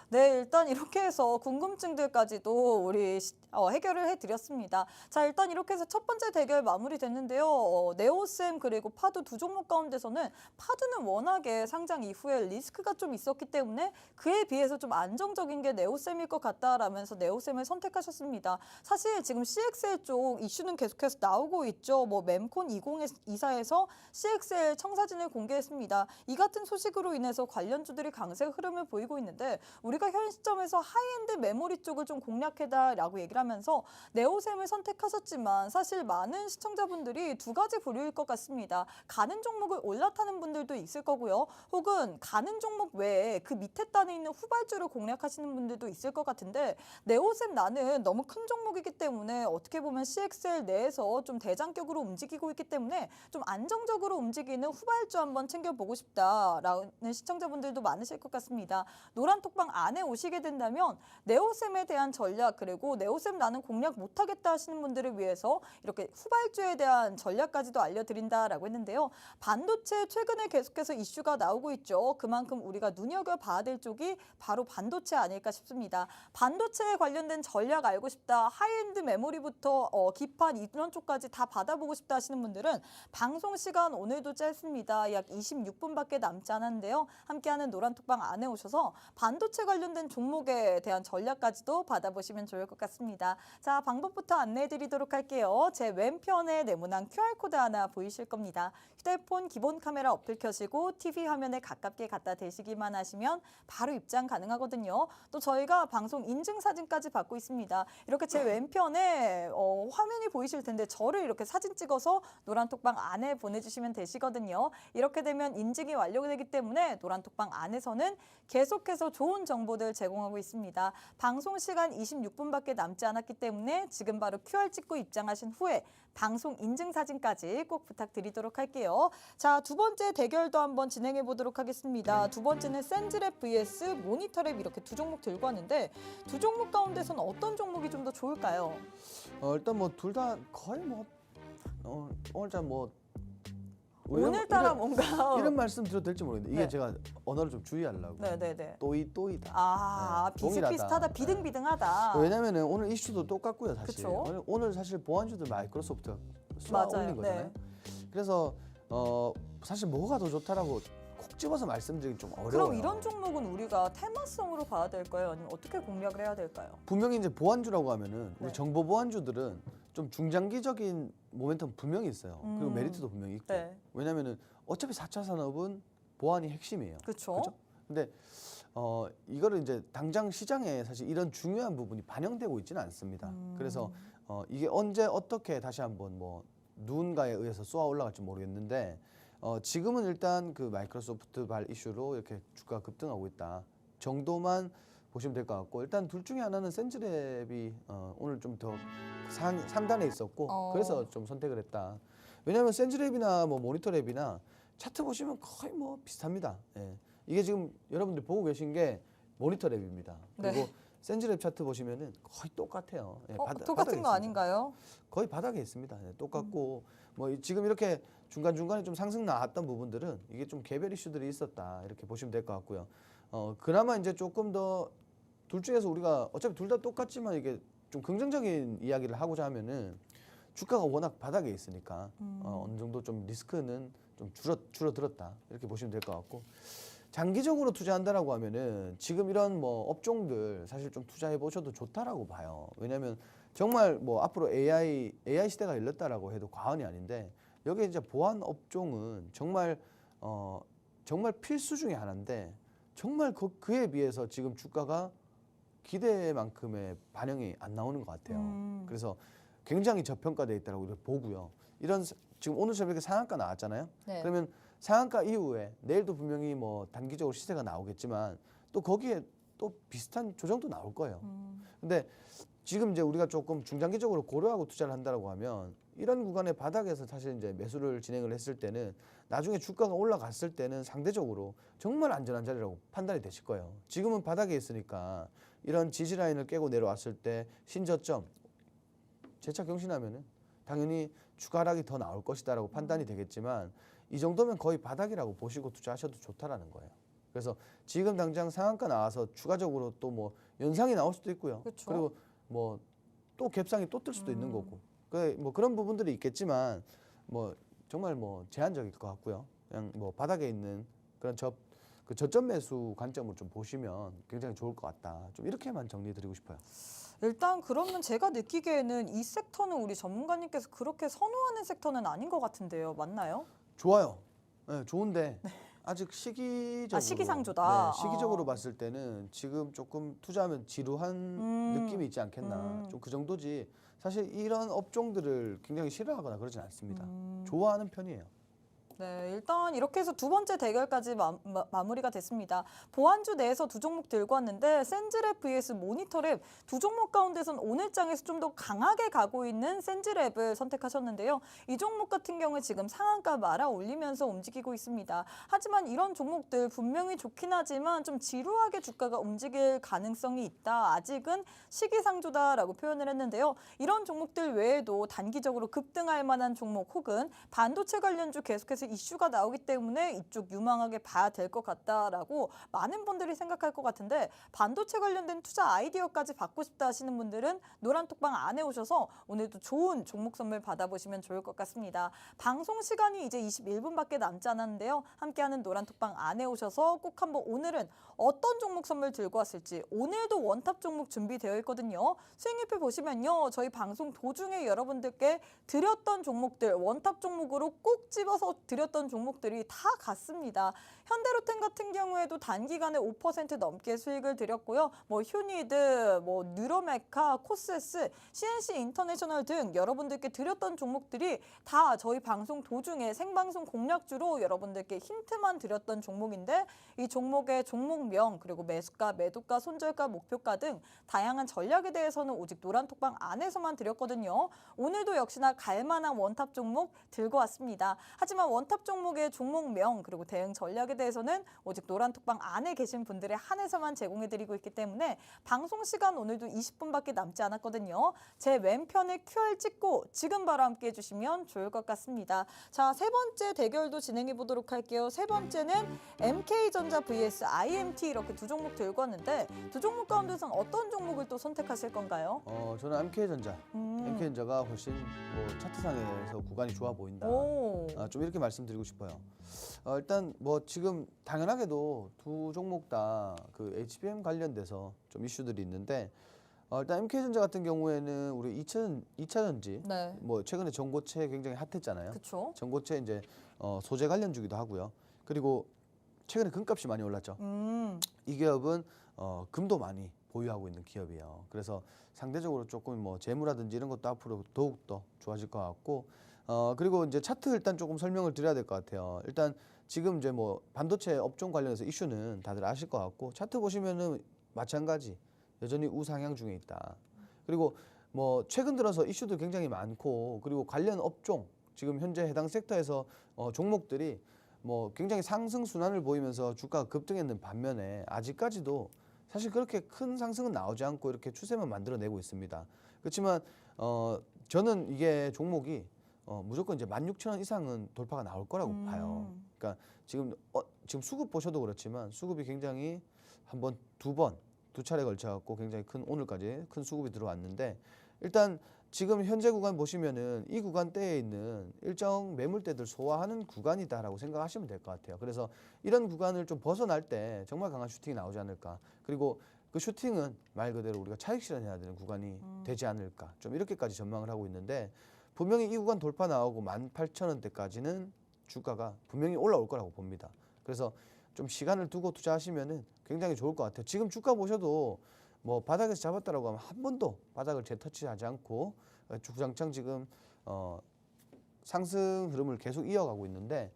네, 일단 이렇게 해서 궁금증들까지도 우리 해결을 해드렸습니다. 자, 일단 이렇게 해서 첫 번째 대결 마무리됐는데요. 네오셈 그리고 파두 두 종목 가운데서는 파두는 워낙에 상장 이후에 리스크가 좀 있었기 때문에 그에 비해서 좀 안정적인 게 네오셈일 것 같다라면서 네오셈을 선택하셨습니다. 사실 지금 CXL 쪽 이슈는 계속해서 나오고 있죠. 뭐 mem콘 2024에서 CXL 청사진을 공개했습니다. 이 같은 소식으로 인해서 관련주들이 강세 흐름을 보이고 있는데 우리가 현 시점에서 하이엔드 메모리 쪽을 좀 공략해다라고 얘기를 하면서 네오셈을 선택하셨지만 사실 많은 시청자분들이 두 가지 부류일 것 같습니다. 가는 종목을 올라타는 분들도 있을 거고요. 혹은 가는 종목 외에 그 밑에 단에 있는 후발주를 공략하시는 분들도 있을 것 같은데 네오셈 나는 너무 큰 종목이기 때문에 어떻게 보면 CXL 내에서 좀 대장격으로 움직이고 있기 때문에 좀 안정적으로 움직이는 후발주 한번 챙겨보고 싶다라는 시청자분들도 많으실 것 같습니다. 노란톡방 안에 오시게 된다면 네오셈에 대한 전략 그리고 네오셈 나는 공략 못하겠다 하시는 분들을 위해서 이렇게 후발주에 대한 전략까지도 알려드린다라고 했는데요. 반도체 최근에 계속해서 이슈가 나오고 있죠. 그만큼 우리가 눈여겨봐야 될 쪽이 바로 반도체 아닐까 싶습니다. 반도체에 관련된 전략 알고 싶다. 하이엔드 메모리부터 기판 이런 쪽까지 다 받아보고 싶다 하시는 분들은 방송 시간 오늘도 짧습니다. 약 26분밖에 남지 않았는데요. 함께하는 노란톡방 안에 오셔서 반도체 관련 관련된 종목에 대한 전략까지도 받아보시면 좋을 것 같습니다. 자, 방법부터 안내해드리도록 할게요. 제 왼편에 네모난 QR코드 하나 보이실 겁니다. 휴대폰 기본 카메라 어플 켜시고 TV 화면에 가깝게 갖다 대시기만 하시면 바로 입장 가능하거든요. 또 저희가 방송 인증사진까지 받고 있습니다. 이렇게 제 왼편에 화면이 보이실 텐데 저를 이렇게 사진 찍어서 노란톡방 안에 보내주시면 되시거든요. 이렇게 되면 인증이 완료되기 때문에 노란톡방 안에서는 계속해서 좋은 정보들 제공하고 있습니다. 방송 시간 26분밖에 남지 않았기 때문에 지금 바로 QR 찍고 입장하신 후에 방송 인증사진까지 꼭 부탁드리도록 할게요. 자, 두 번째 대결도 한번 진행해 보도록 하겠습니다. 두 번째는 센즈랩 vs 모니터랩 이렇게 두 종목 들고 왔는데 두 종목 가운데서는 어떤 종목이 좀 더 좋을까요? 일단 뭐 둘 다 거의 뭐 오늘자 뭐 오늘따라 뭔가 이런 말씀 드려도 될지 모르겠는데 이게 네. 제가 언어를 좀 주의하려고. 네네네. 또이다. 아, 네, 동일하다. 비슷비슷하다, 비등비등하다. 왜냐면은 오늘 이슈도 똑같고요, 사실. 그쵸? 오늘 사실 보안주들 마이크로소프트가 쏘아 맞아요. 올린 거잖아요. 네. 그래서 사실 뭐가 더 좋다라고 콕 집어서 말씀드리기 좀 어려워요. 그럼 이런 종목은 우리가 테마성으로 봐야 될까요? 아니면 어떻게 공략을 해야 될까요? 분명히 이제 보안주라고 하면은 우리 네. 정보 보안주들은 좀 중장기적인 모멘텀 분명히 있어요. 그리고 메리트도 분명히 있고. 네. 왜냐면은 어차피 4차 산업은 보안이 핵심이에요. 그렇죠. 그렇죠? 근데 이거를 이제 당장 시장에 사실 이런 중요한 부분이 반영되고 있지는 않습니다. 그래서 이게 언제 어떻게 다시 한번 뭐 누군가에 의해서 쏘아 올라갈지 모르겠는데 지금은 일단 그 마이크로소프트 발 이슈로 이렇게 주가가 급등하고 있다 정도만 보시면 될 것 같고, 일단 둘 중에 하나는 센즈랩이 오늘 좀 더 상단에 있었고 그래서 좀 선택을 했다. 왜냐하면 센즈랩이나 뭐 모니터랩이나 차트 보시면 거의 뭐 비슷합니다. 예. 이게 지금 여러분들 보고 계신 게 모니터랩입니다. 그리고 네. 센즈랩 차트 보시면은 거의 똑같아요. 예, 바닥에 똑같은 거 있습니다. 아닌가요? 거의 바닥에 있습니다. 네, 똑같고 뭐 지금 이렇게 중간중간에 좀 상승 나왔던 부분들은 이게 좀 개별 이슈들이 있었다 이렇게 보시면 될 것 같고요. 그나마 이제 조금 더 둘 중에서 우리가 어차피 둘 다 똑같지만 이게 좀 긍정적인 이야기를 하고자 하면은 주가가 워낙 바닥에 있으니까 어느 정도 좀 리스크는 좀 줄어들었다 이렇게 보시면 될 것 같고, 장기적으로 투자한다라고 하면은 지금 이런 뭐 업종들 사실 좀 투자해 보셔도 좋다라고 봐요. 왜냐하면 정말 뭐 앞으로 AI 시대가 열렸다라고 해도 과언이 아닌데, 여기 이제 보안 업종은 정말 정말 필수 중에 하나인데 정말 그에 비해서 지금 주가가 기대만큼의 반영이 안 나오는 것 같아요. 그래서 굉장히 저평가돼 있다라고 이렇게 보고요. 이런 지금 오늘 새벽에 상한가 나왔잖아요. 네. 그러면 상한가 이후에 내일도 분명히 뭐 단기적으로 시세가 나오겠지만 또 거기에 또 비슷한 조정도 나올 거예요. 근데 지금 이제 우리가 조금 중장기적으로 고려하고 투자를 한다라고 하면 이런 구간의 바닥에서 사실 이제 매수를 진행을 했을 때는 나중에 주가가 올라갔을 때는 상대적으로 정말 안전한 자리라고 판단이 되실 거예요. 지금은 바닥에 있으니까 이런 지지 라인을 깨고 내려왔을 때 신저점 재차 경신하면은 당연히 주가 하락이 더 나올 것이다라고 판단이 되겠지만 이 정도면 거의 바닥이라고 보시고 투자하셔도 좋다라는 거예요. 그래서 지금 당장 상한가 나와서 추가적으로 또 뭐 연상이 나올 수도 있고요. 그쵸. 그리고 뭐 또 갭상이 또 뜰 수도 있는 거고. 뭐 그런 부분들이 있겠지만 뭐 정말 뭐 제한적일 것 같고요. 그냥 뭐 바닥에 있는 그런 그 저점 매수 관점으로 좀 보시면 굉장히 좋을 것 같다. 좀 이렇게만 정리드리고 싶어요. 일단 그러면 제가 느끼기에는 이 섹터는 우리 전문가님께서 그렇게 선호하는 섹터는 아닌 것 같은데요. 맞나요? 좋아요. 네, 좋은데 아직 시기적으로 시기상조다. 네, 시기적으로 봤을 때는 지금 조금 투자하면 지루한 느낌이 있지 않겠나. 좀 그 정도지. 사실 이런 업종들을 굉장히 싫어하거나 그러진 않습니다. 좋아하는 편이에요. 네, 일단 이렇게 해서 두 번째 대결까지 마무리가 됐습니다. 보안주 내에서 두 종목 들고 왔는데 센즈랩 vs 모니터랩 두 종목 가운데선 오늘 장에서 좀 더 강하게 가고 있는 센즈랩을 선택하셨는데요. 이 종목 같은 경우에 지금 상한가 말아 올리면서 움직이고 있습니다. 하지만 이런 종목들 분명히 좋긴 하지만 좀 지루하게 주가가 움직일 가능성이 있다. 아직은 시기상조다라고 표현을 했는데요. 이런 종목들 외에도 단기적으로 급등할 만한 종목 혹은 반도체 관련주 계속해서 이슈가 나오기 때문에 이쪽 유망하게 봐야 될 것 같다라고 많은 분들이 생각할 것 같은데 반도체 관련된 투자 아이디어까지 받고 싶다 하시는 분들은 노란톡방 안에 오셔서 오늘도 좋은 종목 선물 받아보시면 좋을 것 같습니다. 방송 시간이 이제 21분밖에 남지 않았는데요. 함께하는 노란톡방 안에 오셔서 꼭 한번 오늘은 어떤 종목 선물 들고 왔을지 오늘도 원탑 종목 준비되어 있거든요. 수익률표 보시면요. 저희 방송 도중에 여러분들께 드렸던 종목들 원탑 종목으로 꼭 집어서 드렸던 종목들이 다 같습니다. 현대로템 같은 경우에도 단기간에 5% 넘게 수익을 드렸고요. 뭐 휴니드, 뭐 뉴로메카, 코스스, CNC 인터내셔널 등 여러분들께 드렸던 종목들이 다 저희 방송 도중에 생방송 공략주로 여러분들께 힌트만 드렸던 종목인데 이 종목의 종목명 그리고 매수가, 매도가, 손절가, 목표가 등 다양한 전략에 대해서는 오직 노란톡방 안에서만 드렸거든요. 오늘도 역시나 갈만한 원탑 종목 들고 왔습니다. 하지만 원탑 종목의 종목명 그리고 대응 전략에 대해서는 오직 노란톡방 안에 계신 분들에 한해서만 제공해드리고 있기 때문에 방송 시간 오늘도 20분밖에 남지 않았거든요. 제 왼편에 QR 찍고 지금 바로 함께 해주시면 좋을 것 같습니다. 자, 세 번째 대결도 진행해 보도록 할게요. 세 번째는 MK전자 vs IMT 이렇게 두 종목 들고 왔는데 두 종목 가운데서는 어떤 종목을 또 선택하실 건가요? 저는 MK전자. MK전자가 훨씬 뭐 차트상에서 구간이 좋아 보인다. 오. 좀 이렇게 말씀드리고 싶어요. 일단 뭐 지금 당연하게도 두 종목 다 그 HBM 관련돼서 좀 이슈들이 있는데 일단 MK전자 같은 경우에는 우리 2차 전지 네. 뭐 최근에 전고체 굉장히 핫했잖아요. 그렇죠. 전고체 이제 소재 관련주기도 하고요. 그리고 최근에 금값이 많이 올랐죠. 이 기업은 금도 많이 보유하고 있는 기업이에요. 그래서 상대적으로 조금 뭐 재무라든지 이런 것도 앞으로 더욱 더 좋아질 것 같고 그리고 이제 차트 일단 조금 설명을 드려야 될 것 같아요. 일단 지금 이제 뭐 반도체 업종 관련해서 이슈는 다들 아실 것 같고 차트 보시면은 마찬가지 여전히 우상향 중에 있다. 그리고 뭐 최근 들어서 이슈도 굉장히 많고 그리고 관련 업종 지금 현재 해당 섹터에서 종목들이 뭐 굉장히 상승 순환을 보이면서 주가가 급등했는 반면에 아직까지도 사실 그렇게 큰 상승은 나오지 않고 이렇게 추세만 만들어내고 있습니다. 그렇지만 저는 이게 종목이 무조건 이제 16,000원 이상은 돌파가 나올 거라고 봐요. 그러니까 지금 수급 보셔도 그렇지만 수급이 굉장히 한 번, 두 차례 걸쳐갖고 굉장히 큰 오늘까지 큰 수급이 들어왔는데 일단 지금 현재 구간 보시면은 이 구간대에 있는 일정 매물대들 소화하는 구간이다라고 생각하시면 될 것 같아요. 그래서 이런 구간을 좀 벗어날 때 정말 강한 슈팅이 나오지 않을까. 그리고 그 슈팅은 말 그대로 우리가 차익 실현해야 되는 구간이 되지 않을까. 좀 이렇게까지 전망을 하고 있는데 분명히 이 구간 돌파 나오고 18,000원대까지는 주가가 분명히 올라올 거라고 봅니다. 그래서 좀 시간을 두고 투자하시면은 굉장히 좋을 것 같아요. 지금 주가 보셔도 뭐 바닥에서 잡았다라고 하면 한 번도 바닥을 재터치하지 않고 주장창 지금 상승 흐름을 계속 이어가고 있는데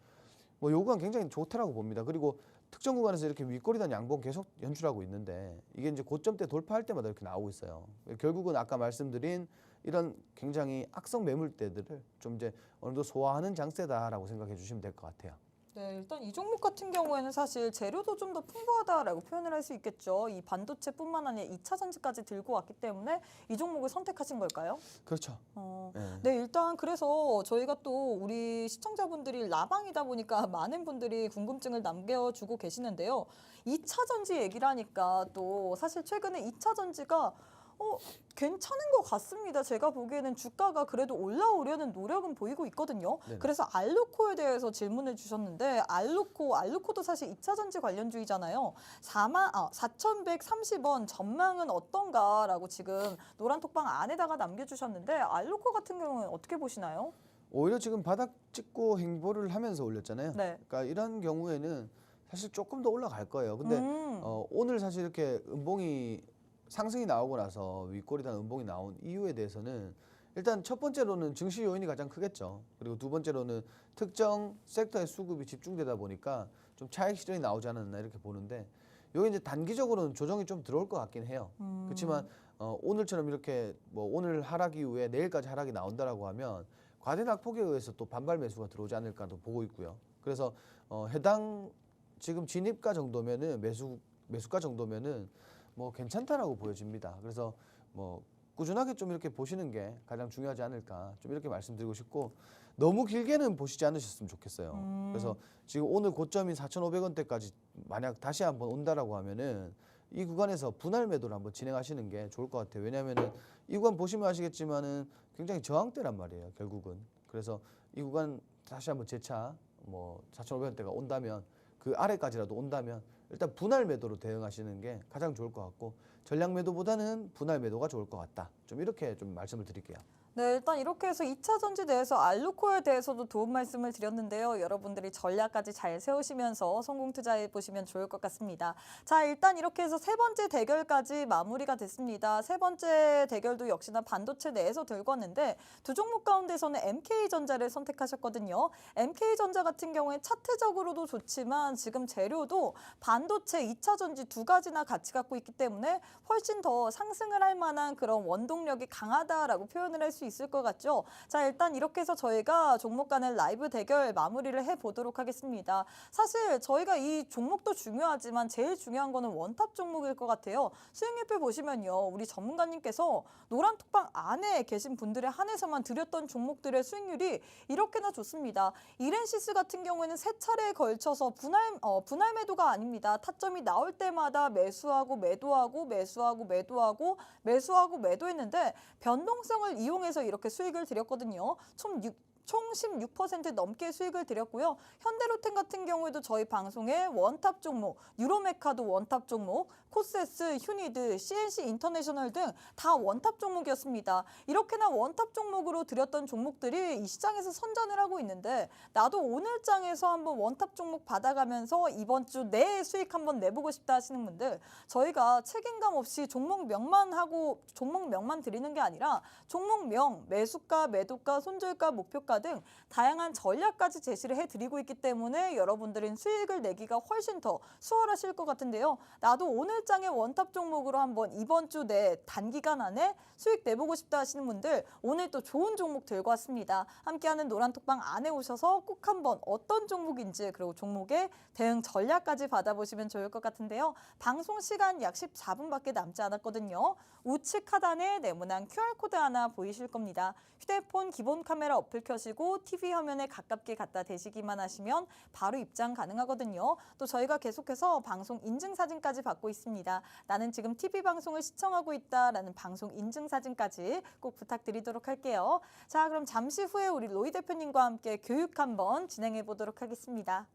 뭐 요 구간 굉장히 좋다라고 봅니다. 그리고 특정 구간에서 이렇게 윗꼬리단 양봉 계속 연출하고 있는데 이게 이제 고점대 돌파할 때마다 이렇게 나오고 있어요. 결국은 아까 말씀드린 이런 굉장히 악성 매물대들을 좀 이제 어느 정도 소화하는 장세다라고 생각해 주시면 될 것 같아요. 네, 일단 이 종목 같은 경우에는 사실 재료도 좀 더 풍부하다라고 표현을 할 수 있겠죠. 이 반도체뿐만 아니라 2차 전지까지 들고 왔기 때문에 이 종목을 선택하신 걸까요? 그렇죠. 네. 네. 일단 그래서 저희가 또 우리 시청자분들이 라방이다 보니까 많은 분들이 궁금증을 남겨주고 계시는데요. 2차 전지 얘기를 하니까 또 사실 최근에 2차 전지가 괜찮은 것 같습니다. 제가 보기에는 주가가 그래도 올라오려는 노력은 보이고 있거든요. 네네. 그래서 알루코에 대해서 질문을 주셨는데 알루코도 사실 2차 전지 관련주이잖아요. 4,130원 전망은 어떤가라고 지금 노란톡방 안에다가 남겨주셨는데 알루코 같은 경우는 어떻게 보시나요? 오히려 지금 바닥 찍고 행보를 하면서 올렸잖아요. 네. 그러니까 이런 경우에는 사실 조금 더 올라갈 거예요. 근데 오늘 사실 이렇게 음봉이 상승이 나오고 나서 윗꼬리단 음봉이 나온 이유에 대해서는 일단 첫 번째로는 증시 요인이 가장 크겠죠. 그리고 두 번째로는 특정 섹터의 수급이 집중되다 보니까 좀 차익 실현이 나오지 않았나 이렇게 보는데 여기 이제 단기적으로는 조정이 좀 들어올 것 같긴 해요. 그렇지만 오늘처럼 이렇게 뭐 오늘 하락 이후에 내일까지 하락이 나온다라고 하면 과대 낙폭에 의해서 또 반발 매수가 들어오지 않을까도 보고 있고요. 그래서 해당 지금 진입가 정도면은 매수가 정도면은 뭐 괜찮다라고 보여집니다. 그래서 뭐 꾸준하게 좀 이렇게 보시는 게 가장 중요하지 않을까 좀 이렇게 말씀드리고 싶고 너무 길게는 보시지 않으셨으면 좋겠어요. 그래서 지금 오늘 고점인 4,500원대까지 만약 다시 한번 온다라고 하면은 이 구간에서 분할 매도를 한번 진행하시는 게 좋을 것 같아요. 왜냐하면은 이 구간 보시면 아시겠지만은 굉장히 저항대란 말이에요. 결국은. 그래서 이 구간 다시 한번 재차 뭐 4,500원대가 온다면 그 아래까지라도 온다면 일단 분할 매도로 대응하시는 게 가장 좋을 것 같고 전량 매도보다는 분할 매도가 좋을 것 같다. 좀 이렇게 좀 말씀을 드릴게요. 네, 일단 이렇게 해서 2차 전지 대해서 알루코에 대해서도 도움 말씀을 드렸는데요. 여러분들이 전략까지 잘 세우시면서 성공 투자해 보시면 좋을 것 같습니다. 자, 일단 이렇게 해서 세 번째 대결까지 마무리가 됐습니다. 세 번째 대결도 역시나 반도체 내에서 들고 왔는데 두 종목 가운데서는 MK전자를 선택하셨거든요. MK전자 같은 경우에 차트적으로도 좋지만 지금 재료도 반도체, 2차 전지 두 가지나 같이 갖고 있기 때문에 훨씬 더 상승을 할 만한 그런 원동력이 강하다라고 표현을 할 수 있을 것 같죠. 자, 일단 이렇게 해서 저희가 종목 간의 라이브 대결 마무리를 해보도록 하겠습니다. 사실 저희가 이 종목도 중요하지만 제일 중요한 거는 원탑 종목일 것 같아요. 수익률표 보시면요. 우리 전문가님께서 노란톡방 안에 계신 분들에 한해서만 드렸던 종목들의 수익률이 이렇게나 좋습니다. 이렌시스 같은 경우에는 세 차례에 걸쳐서 분할 매도가 아닙니다. 타점이 나올 때마다 매수하고 매도하고 매수하고 매도하고 매수하고 매도했는데 변동성을 이용해서 이렇게 수익을 드렸거든요. 총 16% 넘게 수익을 드렸고요. 현대로템 같은 경우에도 저희 방송에 원탑 종목, 유로메카도 원탑 종목, 코스에스, 휴니드, CNC 인터내셔널 등 다 원탑 종목이었습니다. 이렇게나 원탑 종목으로 드렸던 종목들이 이 시장에서 선전을 하고 있는데 나도 오늘 장에서 한번 원탑 종목 받아가면서 이번 주 내에 수익 한번 내보고 싶다 하시는 분들 저희가 책임감 없이 종목명만 드리는 게 아니라 종목명, 매수가, 매도가, 손절가, 목표가 등 다양한 전략까지 제시를 해드리고 있기 때문에 여러분들은 수익을 내기가 훨씬 더 수월하실 것 같은데요. 나도 오늘 장의 원탑 종목으로 한번 이번 주 내 단기간 안에 수익 내보고 싶다 하시는 분들 오늘 또 좋은 종목 들고 왔습니다. 함께하는 노란톡방 안에 오셔서 꼭 한번 어떤 종목인지 그리고 종목의 대응 전략까지 받아보시면 좋을 것 같은데요. 방송 시간 약 14분밖에 남지 않았거든요. 우측 하단에 네모난 QR코드 하나 보이실 겁니다. 휴대폰 기본 카메라 어플 켜시고 TV 화면에 가깝게 갖다 대시기만 하시면 바로 입장 가능하거든요. 또 저희가 계속해서 방송 인증사진까지 받고 있습니다. 나는 지금 TV 방송을 시청하고 있다라는 방송 인증사진까지 꼭 부탁드리도록 할게요. 자, 그럼 잠시 후에 우리 로이 대표님과 함께 교육 한번 진행해 보도록 하겠습니다.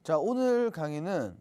자, 오늘 강의는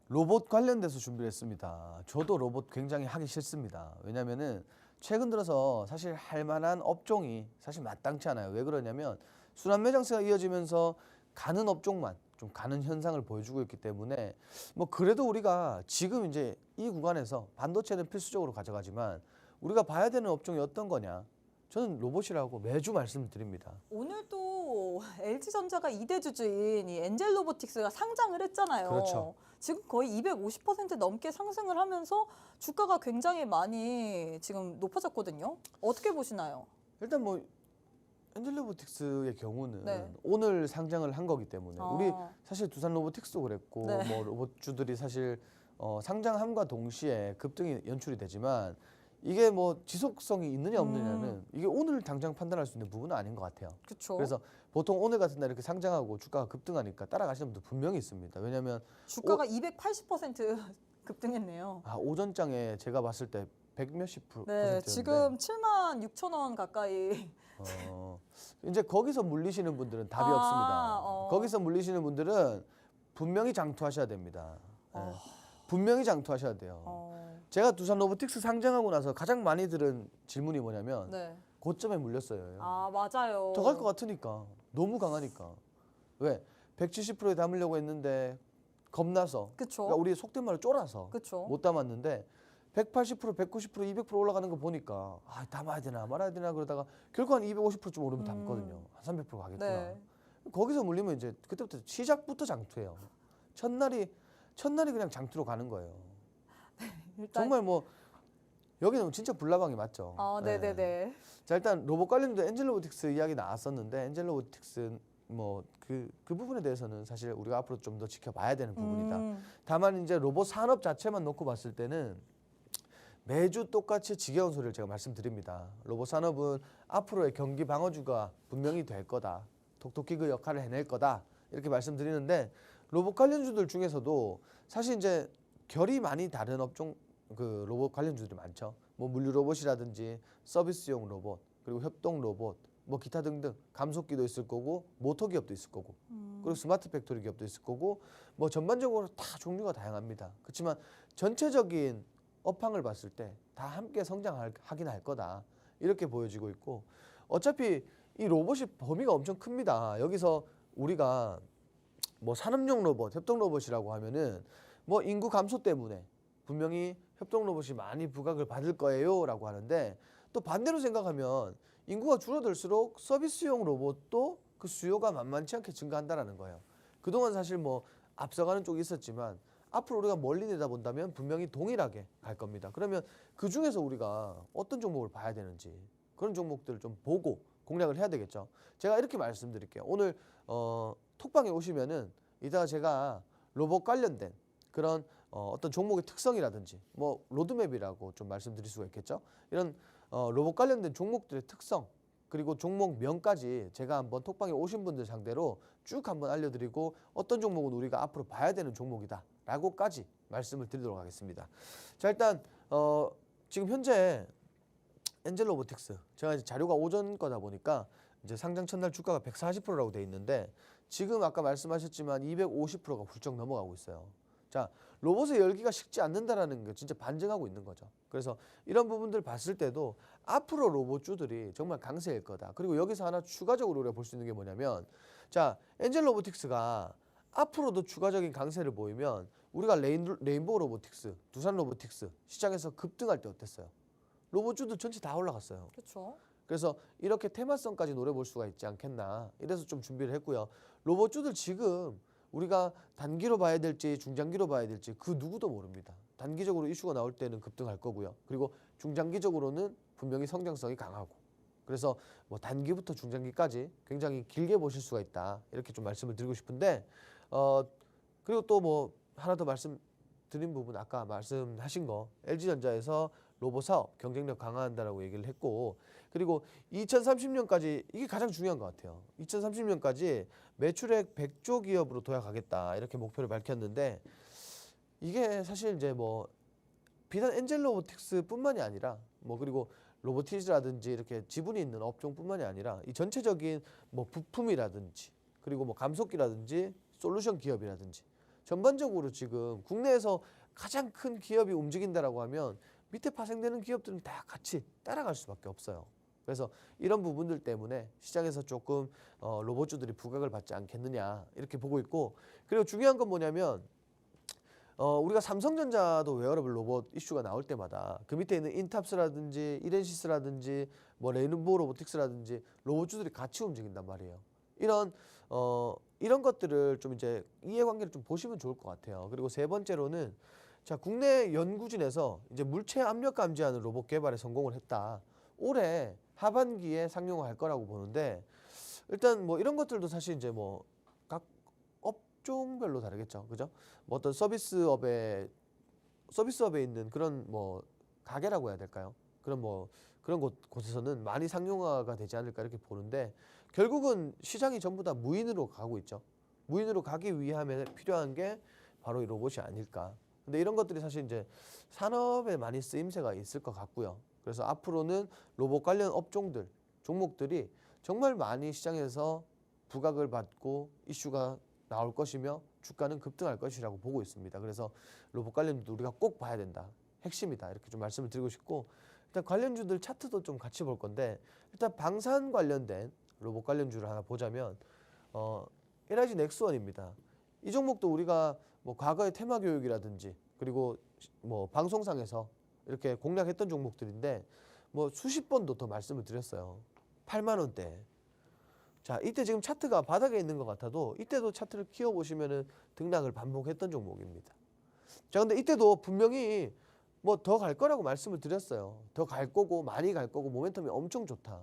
로봇 관련돼서 준비를 했습니다. 저도 로봇 굉장히 하기 싫습니다. 왜냐면은 최근 들어서 사실 할 만한 업종이 사실 마땅치 않아요. 왜 그러냐면 순환 매장세가 이어지면서 가는 업종만 좀 가는 현상을 보여주고 있기 때문에 뭐 그래도 우리가 지금 이제 이 구간에서 반도체는 필수적으로 가져가지만 우리가 봐야 되는 업종이 어떤 거냐? 저는 로봇이라고 매주 말씀드립니다. 오늘 또 LG전자가 2대 주주인 이 엔젤 로보틱스가 상장을 했잖아요. 그렇죠. 지금 거의 250% 넘게 상승을 하면서 주가가 굉장히 많이 지금 높아졌거든요. 어떻게 보시나요? 일단 뭐 엔젤 로보틱스의 경우는 네. 오늘 상장을 한 거기 때문에 아. 우리 사실 두산 로보틱스도 그랬고 네. 뭐 로봇주들이 사실 상장함과 동시에 급등이 연출이 되지만 이게 뭐 지속성이 있느냐 없느냐는 이게 오늘 당장 판단할 수 있는 부분은 아닌 것 같아요. 그렇죠. 그래서 보통 오늘 같은 날 이렇게 상장하고 주가가 급등하니까 따라가시는 분들 분명히 있습니다. 왜냐하면 주가가 280% 급등했네요. 오전장에 제가 봤을 때 100 몇십 네, %였는데 지금 76,000원 가까이. 이제 거기서 물리시는 분들은 답이 아, 없습니다. 거기서 물리시는 분들은 분명히 장투하셔야 됩니다. 예. 분명히 장투하셔야 돼요. 제가 두산 로보틱스 상장하고 나서 가장 많이 들은 질문이 뭐냐면 네. 고점에 물렸어요. 아, 맞아요. 더 갈 것 같으니까. 너무 강하니까. 왜? 170%에 담으려고 했는데 겁나서. 그쵸. 그러니까 우리 속된 말로 쫄아서 그쵸. 못 담았는데 180%, 190%, 200% 올라가는 거 보니까 담아야 되나 말아야 되나 그러다가 결국 한 250%쯤 오르면 담거든요. 한 300% 가겠구나. 네. 거기서 물리면 이제 그때부터 시작부터 장투예요. 첫날이 그냥 장투로 가는 거예요. 일단 정말 뭐 여기는 진짜 불나방이 맞죠. 네네네. 자, 일단 로봇 관련도 엔젤 로보틱스 이야기 나왔었는데 엔젤 로보틱스 뭐 그 부분에 대해서는 사실 우리가 앞으로 좀 더 지켜봐야 되는 부분이다. 다만 이제 로봇 산업 자체만 놓고 봤을 때는 매주 똑같이 지겨운 소리를 제가 말씀드립니다. 로봇 산업은 앞으로의 경기 방어주가 분명히 될 거다. 톡톡히 그 역할을 해낼 거다. 이렇게 말씀드리는데 로봇 관련주들 중에서도 사실 이제 결이 많이 다른 업종 그 로봇 관련주들이 많죠. 뭐 물류 로봇이라든지 서비스용 로봇, 그리고 협동 로봇, 뭐 기타 등등 감속기도 있을 거고 모터 기업도 있을 거고 그리고 스마트 팩토리 기업도 있을 거고 뭐 전반적으로 다 종류가 다양합니다. 그렇지만 전체적인 업황을 봤을 때 다 함께 성장하긴 할 거다. 이렇게 보여지고 있고 어차피 이 로봇이 범위가 엄청 큽니다. 여기서 우리가 뭐 산업용 로봇, 협동 로봇이라고 하면은 뭐 인구 감소 때문에 분명히 협동 로봇이 많이 부각을 받을 거예요라고 하는데 또 반대로 생각하면 인구가 줄어들수록 서비스용 로봇도 그 수요가 만만치 않게 증가한다라는 거예요. 그동안 사실 뭐 앞서가는 쪽이 있었지만 앞으로 우리가 멀리 내다본다면 분명히 동일하게 갈 겁니다. 그러면 그 중에서 우리가 어떤 종목을 봐야 되는지 그런 종목들을 좀 보고 공략을 해야 되겠죠. 제가 이렇게 말씀드릴게요. 오늘 톡방에 오시면은 이따가 제가 로봇 관련된 그런 어떤 종목의 특성이라든지 뭐 로드맵이라고 좀 말씀드릴 수가 있겠죠. 이런 로봇 관련된 종목들의 특성 그리고 종목명까지 제가 한번 톡방에 오신 분들 상대로 쭉 한번 알려드리고 어떤 종목은 우리가 앞으로 봐야 되는 종목이다 라고까지 말씀을 드리도록 하겠습니다. 자, 일단 지금 현재 엔젤 로보틱스 제가 이제 자료가 오전 거다 보니까 이제 상장 첫날 주가가 140%라고 돼 있는데 지금 아까 말씀하셨지만 250%가 훌쩍 넘어가고 있어요. 자, 로봇의 열기가 식지 않는다라는 게 진짜 반증하고 있는 거죠. 그래서 이런 부분들 봤을 때도 앞으로 로봇주들이 정말 강세일 거다. 그리고 여기서 하나 추가적으로 우리가 볼 수 있는 게 뭐냐면 자, 엔젤 로보틱스가 앞으로도 추가적인 강세를 보이면 우리가 레인보우 로보틱스, 두산 로보틱스 시장에서 급등할 때 어땠어요? 로봇주들 전체 다 올라갔어요. 그렇죠. 그래서 이렇게 테마성까지 노려볼 수가 있지 않겠나 이래서 좀 준비를 했고요. 로봇주들 지금 우리가 단기로 봐야 될지 중장기로 봐야 될지 그 누구도 모릅니다. 단기적으로 이슈가 나올 때는 급등할 거고요. 그리고 중장기적으로는 분명히 성장성이 강하고 그래서 뭐 단기부터 중장기까지 굉장히 길게 보실 수가 있다. 이렇게 좀 말씀을 드리고 싶은데 그리고 또 뭐 하나 더 말씀드린 부분 아까 말씀하신 거 LG전자에서 로봇 사업 경쟁력 강화한다라고 얘기를 했고 그리고 2030년까지 이게 가장 중요한 것 같아요. 2030년까지 매출액 100조 기업으로 도약하겠다 이렇게 목표를 밝혔는데 이게 사실 이제 뭐 비단 엔젤 로보틱스뿐만이 아니라 뭐 그리고 로보티즈라든지 이렇게 지분이 있는 업종뿐만이 아니라 이 전체적인 뭐 부품이라든지 그리고 뭐 감속기라든지 솔루션 기업이라든지 전반적으로 지금 국내에서 가장 큰 기업이 움직인다라고 하면 밑에 파생되는 기업들은 다 같이 따라갈 수밖에 없어요. 그래서 이런 부분들 때문에 시장에서 조금 로봇주들이 부각을 받지 않겠느냐 이렇게 보고 있고 그리고 중요한 건 뭐냐면 우리가 삼성전자도 웨어러블 로봇 이슈가 나올 때마다 그 밑에 있는 인탑스라든지 이렌시스라든지 뭐 레인보우 로보틱스라든지 로봇주들이 같이 움직인단 말이에요. 이런 것들을 좀 이제 이해관계를 좀 보시면 좋을 것 같아요. 그리고 세 번째로는 자, 국내 연구진에서 이제 물체 압력 감지하는 로봇 개발에 성공을 했다. 올해 하반기에 상용화할 거라고 보는데 일단 뭐 이런 것들도 사실 이제 뭐 각 업종별로 다르겠죠, 그죠? 뭐 어떤 서비스업에 서비스업에 있는 그런 뭐 가게라고 해야 될까요? 그런 곳에서는 많이 상용화가 되지 않을까 이렇게 보는데 결국은 시장이 전부 다 무인으로 가고 있죠. 무인으로 가기 위함에 필요한 게 바로 이 로봇이 아닐까. 근데 이런 것들이 사실 이제 산업에 많이 쓰임새가 있을 것 같고요. 그래서 앞으로는 로봇 관련 업종들, 종목들이 정말 많이 시장에서 부각을 받고 이슈가 나올 것이며 주가는 급등할 것이라고 보고 있습니다. 그래서 로봇 관련주도 우리가 꼭 봐야 된다. 핵심이다. 이렇게 좀 말씀을 드리고 싶고 일단 관련주들 차트도 좀 같이 볼 건데 일단 방산 관련된 로봇 관련주를 하나 보자면 LIG 넥스원입니다. 이 종목도 우리가 뭐 과거의 테마 교육이라든지 그리고 뭐 방송상에서 이렇게 공략했던 종목들인데 뭐 수십 번도 더 말씀을 드렸어요. 8만 원대. 자, 이때 지금 차트가 바닥에 있는 것 같아도 이때도 차트를 키워보시면은 등락을 반복했던 종목입니다. 자, 근데 이때도 분명히 뭐 더 갈 거라고 말씀을 드렸어요. 더 갈 거고 많이 갈 거고 모멘텀이 엄청 좋다.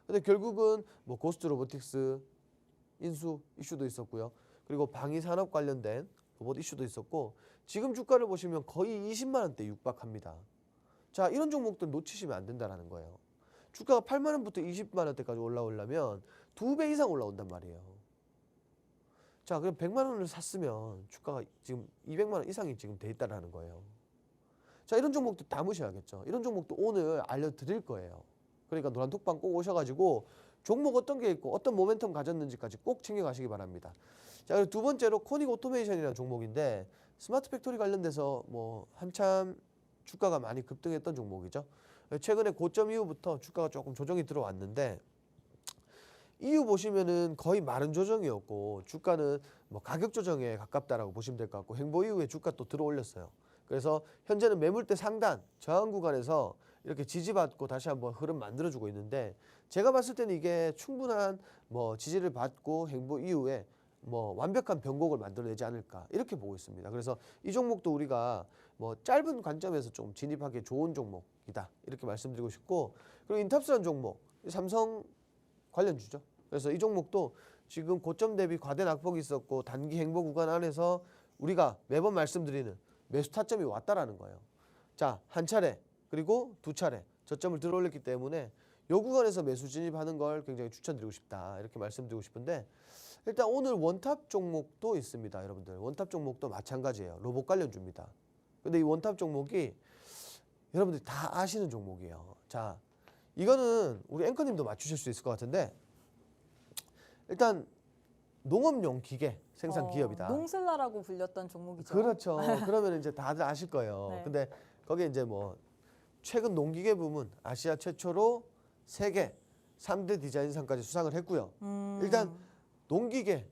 근데 결국은 뭐 고스트 로보틱스 인수 이슈도 있었고요. 그리고 방위 산업 관련된 로봇 이슈도 있었고 지금 주가를 보시면 거의 20만 원대 육박합니다. 자, 이런 종목들 놓치시면 안 된다라는 거예요. 주가가 8만 원부터 20만 원대까지 올라오려면 2배 이상 올라온단 말이에요. 자, 그럼 100만 원을 샀으면 주가가 지금 200만 원 이상이 지금 돼 있다라는 거예요. 자, 이런 종목도 다 무시하겠죠. 이런 종목도 오늘 알려드릴 거예요. 그러니까 노란톡방 꼭 오셔가지고 종목 어떤 게 있고 어떤 모멘텀 가졌는지까지 꼭 챙겨가시기 바랍니다. 자, 그리고 두 번째로 코닉 오토메이션이라는 종목인데 스마트 팩토리 관련돼서 뭐 한참 주가가 많이 급등했던 종목이죠. 최근에 고점 이후부터 주가가 조금 조정이 들어왔는데 이후 보시면은 거의 마른 조정이었고 주가는 뭐 가격 조정에 가깝다라고 보시면 될 것 같고 행보 이후에 주가 또 들어 올렸어요. 그래서 현재는 매물대 상단 저항 구간에서 이렇게 지지받고 다시 한번 흐름 만들어주고 있는데 제가 봤을 때는 이게 충분한 뭐 지지를 받고 행보 이후에 뭐 완벽한 변곡을 만들어내지 않을까 이렇게 보고 있습니다. 그래서 이 종목도 우리가 뭐 짧은 관점에서 좀 진입하기 좋은 종목이다 이렇게 말씀드리고 싶고 그리고 인탑스라는 종목 삼성 관련주죠. 그래서 이 종목도 지금 고점 대비 과대 낙폭이 있었고 단기 행보 구간 안에서 우리가 매번 말씀드리는 매수 타점이 왔다라는 거예요. 자, 한 차례 그리고 두 차례 저점을 들어올렸기 때문에 요 구간에서 매수 진입하는 걸 굉장히 추천드리고 싶다 이렇게 말씀드리고 싶은데 일단 오늘 원탑 종목도 있습니다. 여러분들 원탑 종목도 마찬가지예요. 로봇 관련주입니다. 근데 이 원탑 종목이 여러분들이 다 아시는 종목이에요. 자, 이거는 우리 앵커님도 맞추실 수 있을 것 같은데 일단 농업용 기계 생산 기업이다. 농슬라라고 불렸던 종목이죠. 그렇죠. 그러면 이제 다들 아실 거예요. 네. 근데 거기에 이제 뭐 최근 농기계 부문 아시아 최초로 세계 3대 디자인상까지 수상을 했고요. 일단 농기계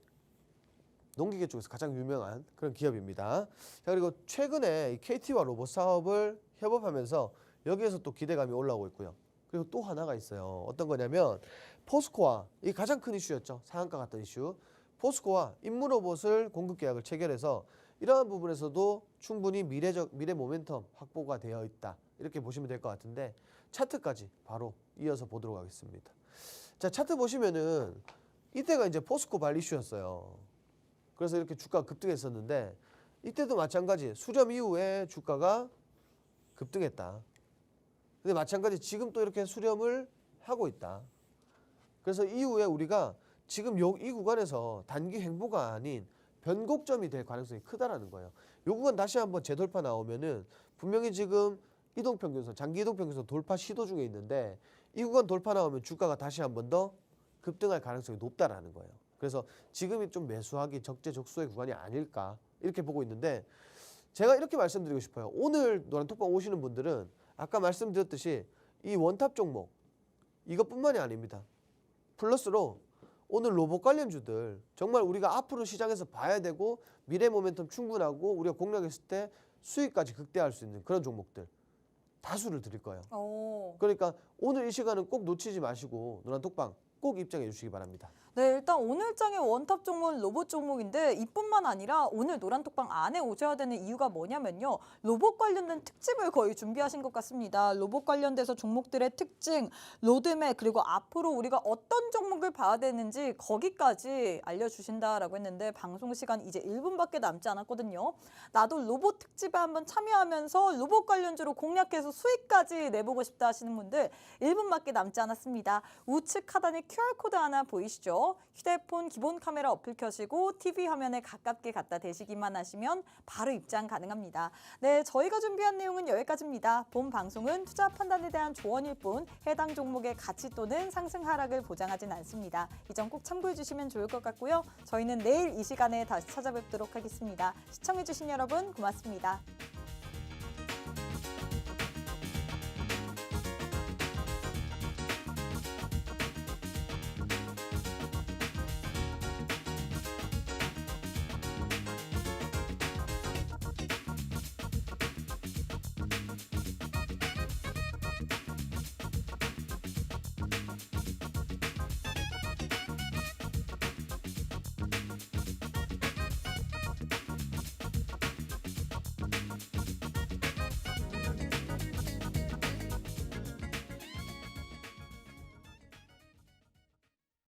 쪽에서 가장 유명한 그런 기업입니다. 자, 그리고 최근에 이 KT와 로봇 사업을 협업하면서 여기에서 또 기대감이 올라오고 있고요. 그리고 또 하나가 있어요. 어떤 거냐면 포스코와 이 가장 큰 이슈였죠. 상한가 같던 이슈. 포스코와 임무 로봇을 공급 계약을 체결해서 이러한 부분에서도 충분히 미래 모멘텀 확보가 되어 있다. 이렇게 보시면 될 것 같은데 차트까지 바로 이어서 보도록 하겠습니다. 자, 차트 보시면은 이때가 이제 포스코 발 이슈였어요. 그래서 이렇게 주가가 급등했었는데 이때도 마찬가지 수렴 이후에 주가가 급등했다. 근데 마찬가지 지금 또 이렇게 수렴을 하고 있다. 그래서 이후에 우리가 지금 이 구간에서 단기 행보가 아닌 변곡점이 될 가능성이 크다라는 거예요. 이 구간 다시 한번 재돌파 나오면은 분명히 지금 이동평균선, 장기 이동평균선 돌파 시도 중에 있는데 이 구간 돌파 나오면 주가가 다시 한번 더 급등할 가능성이 높다라는 거예요. 그래서 지금이 좀 매수하기 적재적소의 구간이 아닐까 이렇게 보고 있는데 제가 이렇게 말씀드리고 싶어요. 오늘 노란톡방 오시는 분들은 아까 말씀드렸듯이 이 원탑 종목 이것뿐만이 아닙니다. 플러스로 오늘 로봇 관련주들 정말 우리가 앞으로 시장에서 봐야 되고 미래 모멘텀 충분하고 우리가 공략했을 때 수익까지 극대화할 수 있는 그런 종목들 다수를 드릴 거예요. 오. 그러니까 오늘 이 시간은 꼭 놓치지 마시고 노란톡방 꼭 입장해 주시기 바랍니다. 네, 일단 오늘 장의 원탑 종목은 로봇 종목인데 이뿐만 아니라 오늘 노란톡방 안에 오셔야 되는 이유가 뭐냐면요. 로봇 관련된 특집을 거의 준비하신 것 같습니다. 로봇 관련돼서 종목들의 특징, 로드맵, 그리고 앞으로 우리가 어떤 종목을 봐야 되는지 거기까지 알려주신다라고 했는데 방송 시간 이제 1분밖에 남지 않았거든요. 나도 로봇 특집에 한번 참여하면서 로봇 관련주로 공략해서 수익까지 내보고 싶다 하시는 분들 1분밖에 남지 않았습니다. 우측 하단에 QR코드 하나 보이시죠? 휴대폰 기본 카메라 어플 켜시고 TV 화면에 가깝게 갖다 대시기만 하시면 바로 입장 가능합니다. 네, 저희가 준비한 내용은 여기까지입니다. 본 방송은 투자 판단에 대한 조언일 뿐 해당 종목의 가치 또는 상승 하락을 보장하진 않습니다. 이 점 꼭 참고해 주시면 좋을 것 같고요. 저희는 내일 이 시간에 다시 찾아뵙도록 하겠습니다. 시청해 주신 여러분 고맙습니다.